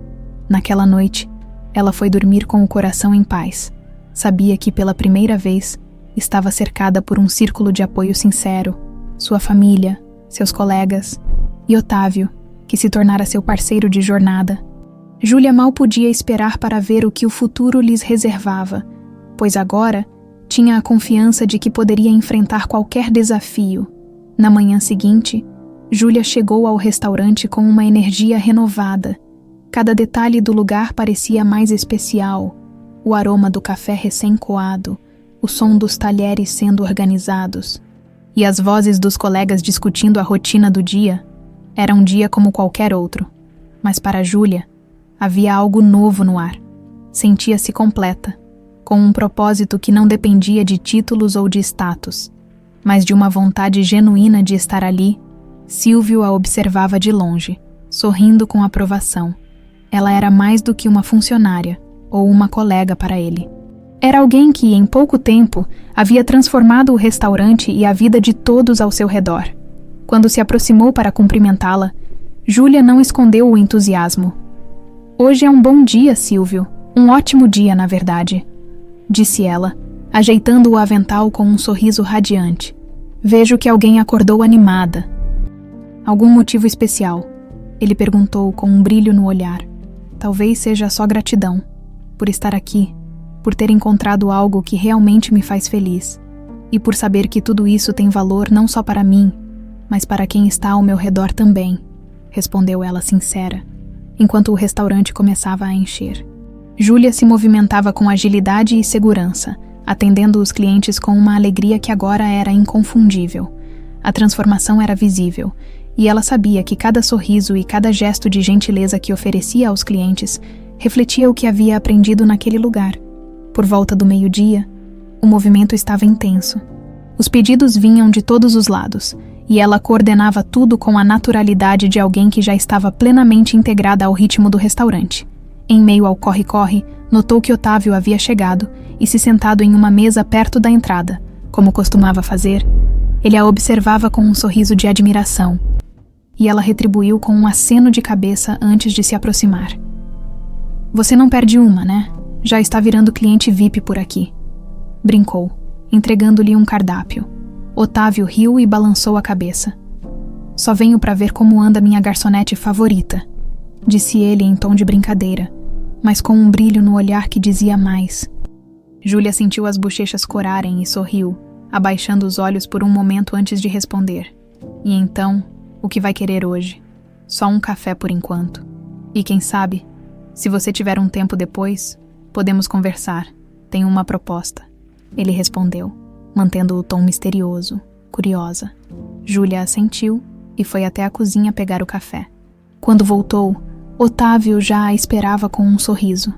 Naquela noite, ela foi dormir com o coração em paz. Sabia que, pela primeira vez, estava cercada por um círculo de apoio sincero, sua família, seus colegas, e Otávio, que se tornara seu parceiro de jornada. Júlia mal podia esperar para ver o que o futuro lhes reservava, pois agora tinha a confiança de que poderia enfrentar qualquer desafio. Na manhã seguinte, Júlia chegou ao restaurante com uma energia renovada. Cada detalhe do lugar parecia mais especial. O aroma do café recém-coado, o som dos talheres sendo organizados, e as vozes dos colegas discutindo a rotina do dia. Era um dia como qualquer outro, mas para Júlia, havia algo novo no ar. Sentia-se completa, com um propósito que não dependia de títulos ou de status, mas de uma vontade genuína de estar ali. Silvio a observava de longe, sorrindo com aprovação. Ela era mais do que uma funcionária ou uma colega para ele. Era alguém que, em pouco tempo, havia transformado o restaurante e a vida de todos ao seu redor. Quando se aproximou para cumprimentá-la, Júlia não escondeu o entusiasmo. Hoje é um bom dia, Silvio. Um ótimo dia, na verdade, disse ela, ajeitando o avental com um sorriso radiante. Vejo que alguém acordou animada. Algum motivo especial? Ele perguntou com um brilho no olhar. Talvez seja só gratidão, por estar aqui, por ter encontrado algo que realmente me faz feliz, e por saber que tudo isso tem valor não só para mim, mas para quem está ao meu redor também, respondeu ela sincera, enquanto o restaurante começava a encher. Júlia se movimentava com agilidade e segurança, atendendo os clientes com uma alegria que agora era inconfundível. A transformação era visível, e ela sabia que cada sorriso e cada gesto de gentileza que oferecia aos clientes refletia o que havia aprendido naquele lugar. Por volta do meio-dia, o movimento estava intenso. Os pedidos vinham de todos os lados, e ela coordenava tudo com a naturalidade de alguém que já estava plenamente integrada ao ritmo do restaurante. Em meio ao corre-corre, notou que Otávio havia chegado e se sentado em uma mesa perto da entrada. Como costumava fazer, ele a observava com um sorriso de admiração, e ela retribuiu com um aceno de cabeça antes de se aproximar. Você não perde uma, né? Já está virando cliente VIP por aqui. Brincou, entregando-lhe um cardápio. Otávio riu e balançou a cabeça. Só venho para ver como anda minha garçonete favorita, disse ele em tom de brincadeira, mas com um brilho no olhar que dizia mais. Júlia sentiu as bochechas corarem e sorriu, abaixando os olhos por um momento antes de responder. E então, o que vai querer hoje? Só um café por enquanto. E quem sabe, se você tiver um tempo depois, podemos conversar. Tenho uma proposta. Ele respondeu, mantendo o tom misterioso, curiosa. Júlia assentiu e foi até a cozinha pegar o café. Quando voltou, Otávio já a esperava com um sorriso.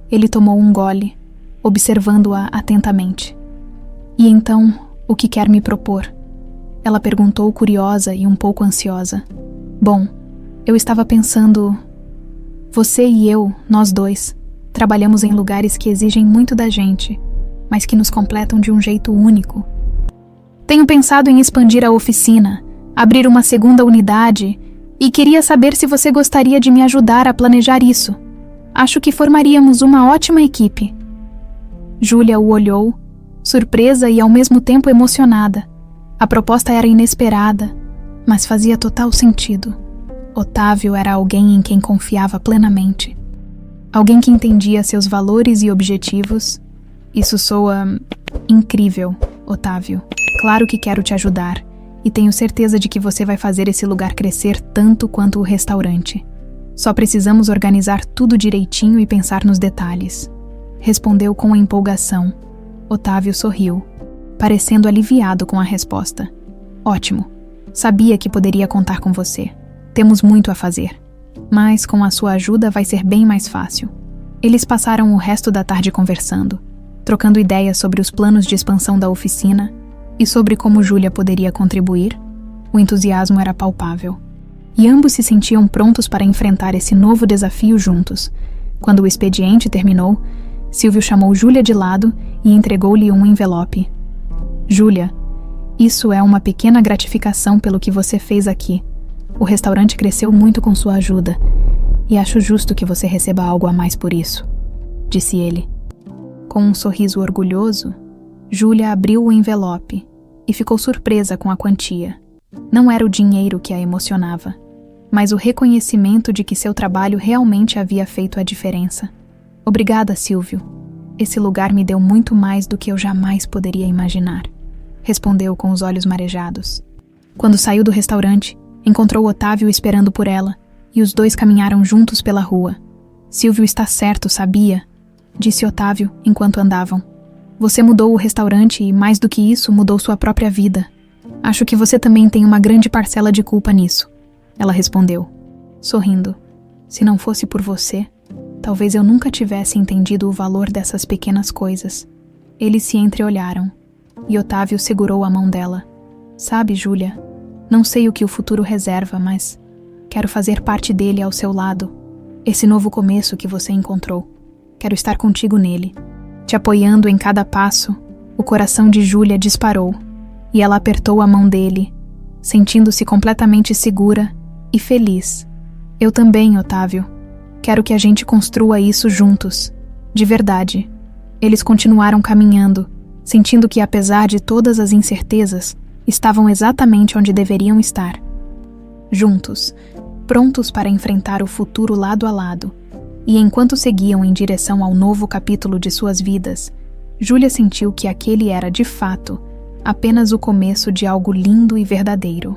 Ele tomou um gole, observando-a atentamente. E então, o que quer me propor? Ela perguntou curiosa e um pouco ansiosa. Bom, eu estava pensando... Você e eu, nós dois, trabalhamos em lugares que exigem muito da gente, mas que nos completam de um jeito único. Tenho pensado em expandir a oficina, abrir uma segunda unidade, e queria saber se você gostaria de me ajudar a planejar isso. Acho que formaríamos uma ótima equipe. Júlia o olhou, surpresa e ao mesmo tempo emocionada. A proposta era inesperada, mas fazia total sentido. Otávio era alguém em quem confiava plenamente. Alguém que entendia seus valores e objetivos. Isso soa incrível, Otávio. Claro que quero te ajudar, e tenho certeza de que você vai fazer esse lugar crescer tanto quanto o restaurante. Só precisamos organizar tudo direitinho e pensar nos detalhes. Respondeu com empolgação. Otávio sorriu, parecendo aliviado com a resposta. Ótimo. Sabia que poderia contar com você. Temos muito a fazer. Mas com a sua ajuda vai ser bem mais fácil. Eles passaram o resto da tarde conversando, trocando ideias sobre os planos de expansão da oficina e sobre como Júlia poderia contribuir. O entusiasmo era palpável. E ambos se sentiam prontos para enfrentar esse novo desafio juntos. Quando o expediente terminou, Silvio chamou Júlia de lado e entregou-lhe um envelope. Júlia, isso é uma pequena gratificação pelo que você fez aqui. O restaurante cresceu muito com sua ajuda, e acho justo que você receba algo a mais por isso, disse ele. Com um sorriso orgulhoso, Júlia abriu o envelope e ficou surpresa com a quantia. Não era o dinheiro que a emocionava, mas o reconhecimento de que seu trabalho realmente havia feito a diferença. Obrigada, Silvio. Esse lugar me deu muito mais do que eu jamais poderia imaginar, respondeu com os olhos marejados. Quando saiu do restaurante, encontrou Otávio esperando por ela, e os dois caminharam juntos pela rua. Silvio está certo, sabia? Disse Otávio enquanto andavam. Você mudou o restaurante e, mais do que isso, mudou sua própria vida. Acho que você também tem uma grande parcela de culpa nisso. Ela respondeu, sorrindo. Se não fosse por você, talvez eu nunca tivesse entendido o valor dessas pequenas coisas. Eles se entreolharam, e Otávio segurou a mão dela. Sabe, Júlia, não sei o que o futuro reserva, mas quero fazer parte dele ao seu lado. Esse novo começo que você encontrou. Quero estar contigo nele. Te apoiando em cada passo. O coração de Júlia disparou, e ela apertou a mão dele, sentindo-se completamente segura e feliz. Eu também, Otávio. Quero que a gente construa isso juntos. De verdade. Eles continuaram caminhando, sentindo que, apesar de todas as incertezas, estavam exatamente onde deveriam estar. Juntos, prontos para enfrentar o futuro lado a lado. E enquanto seguiam em direção ao novo capítulo de suas vidas, Júlia sentiu que aquele era, de fato, apenas o começo de algo lindo e verdadeiro.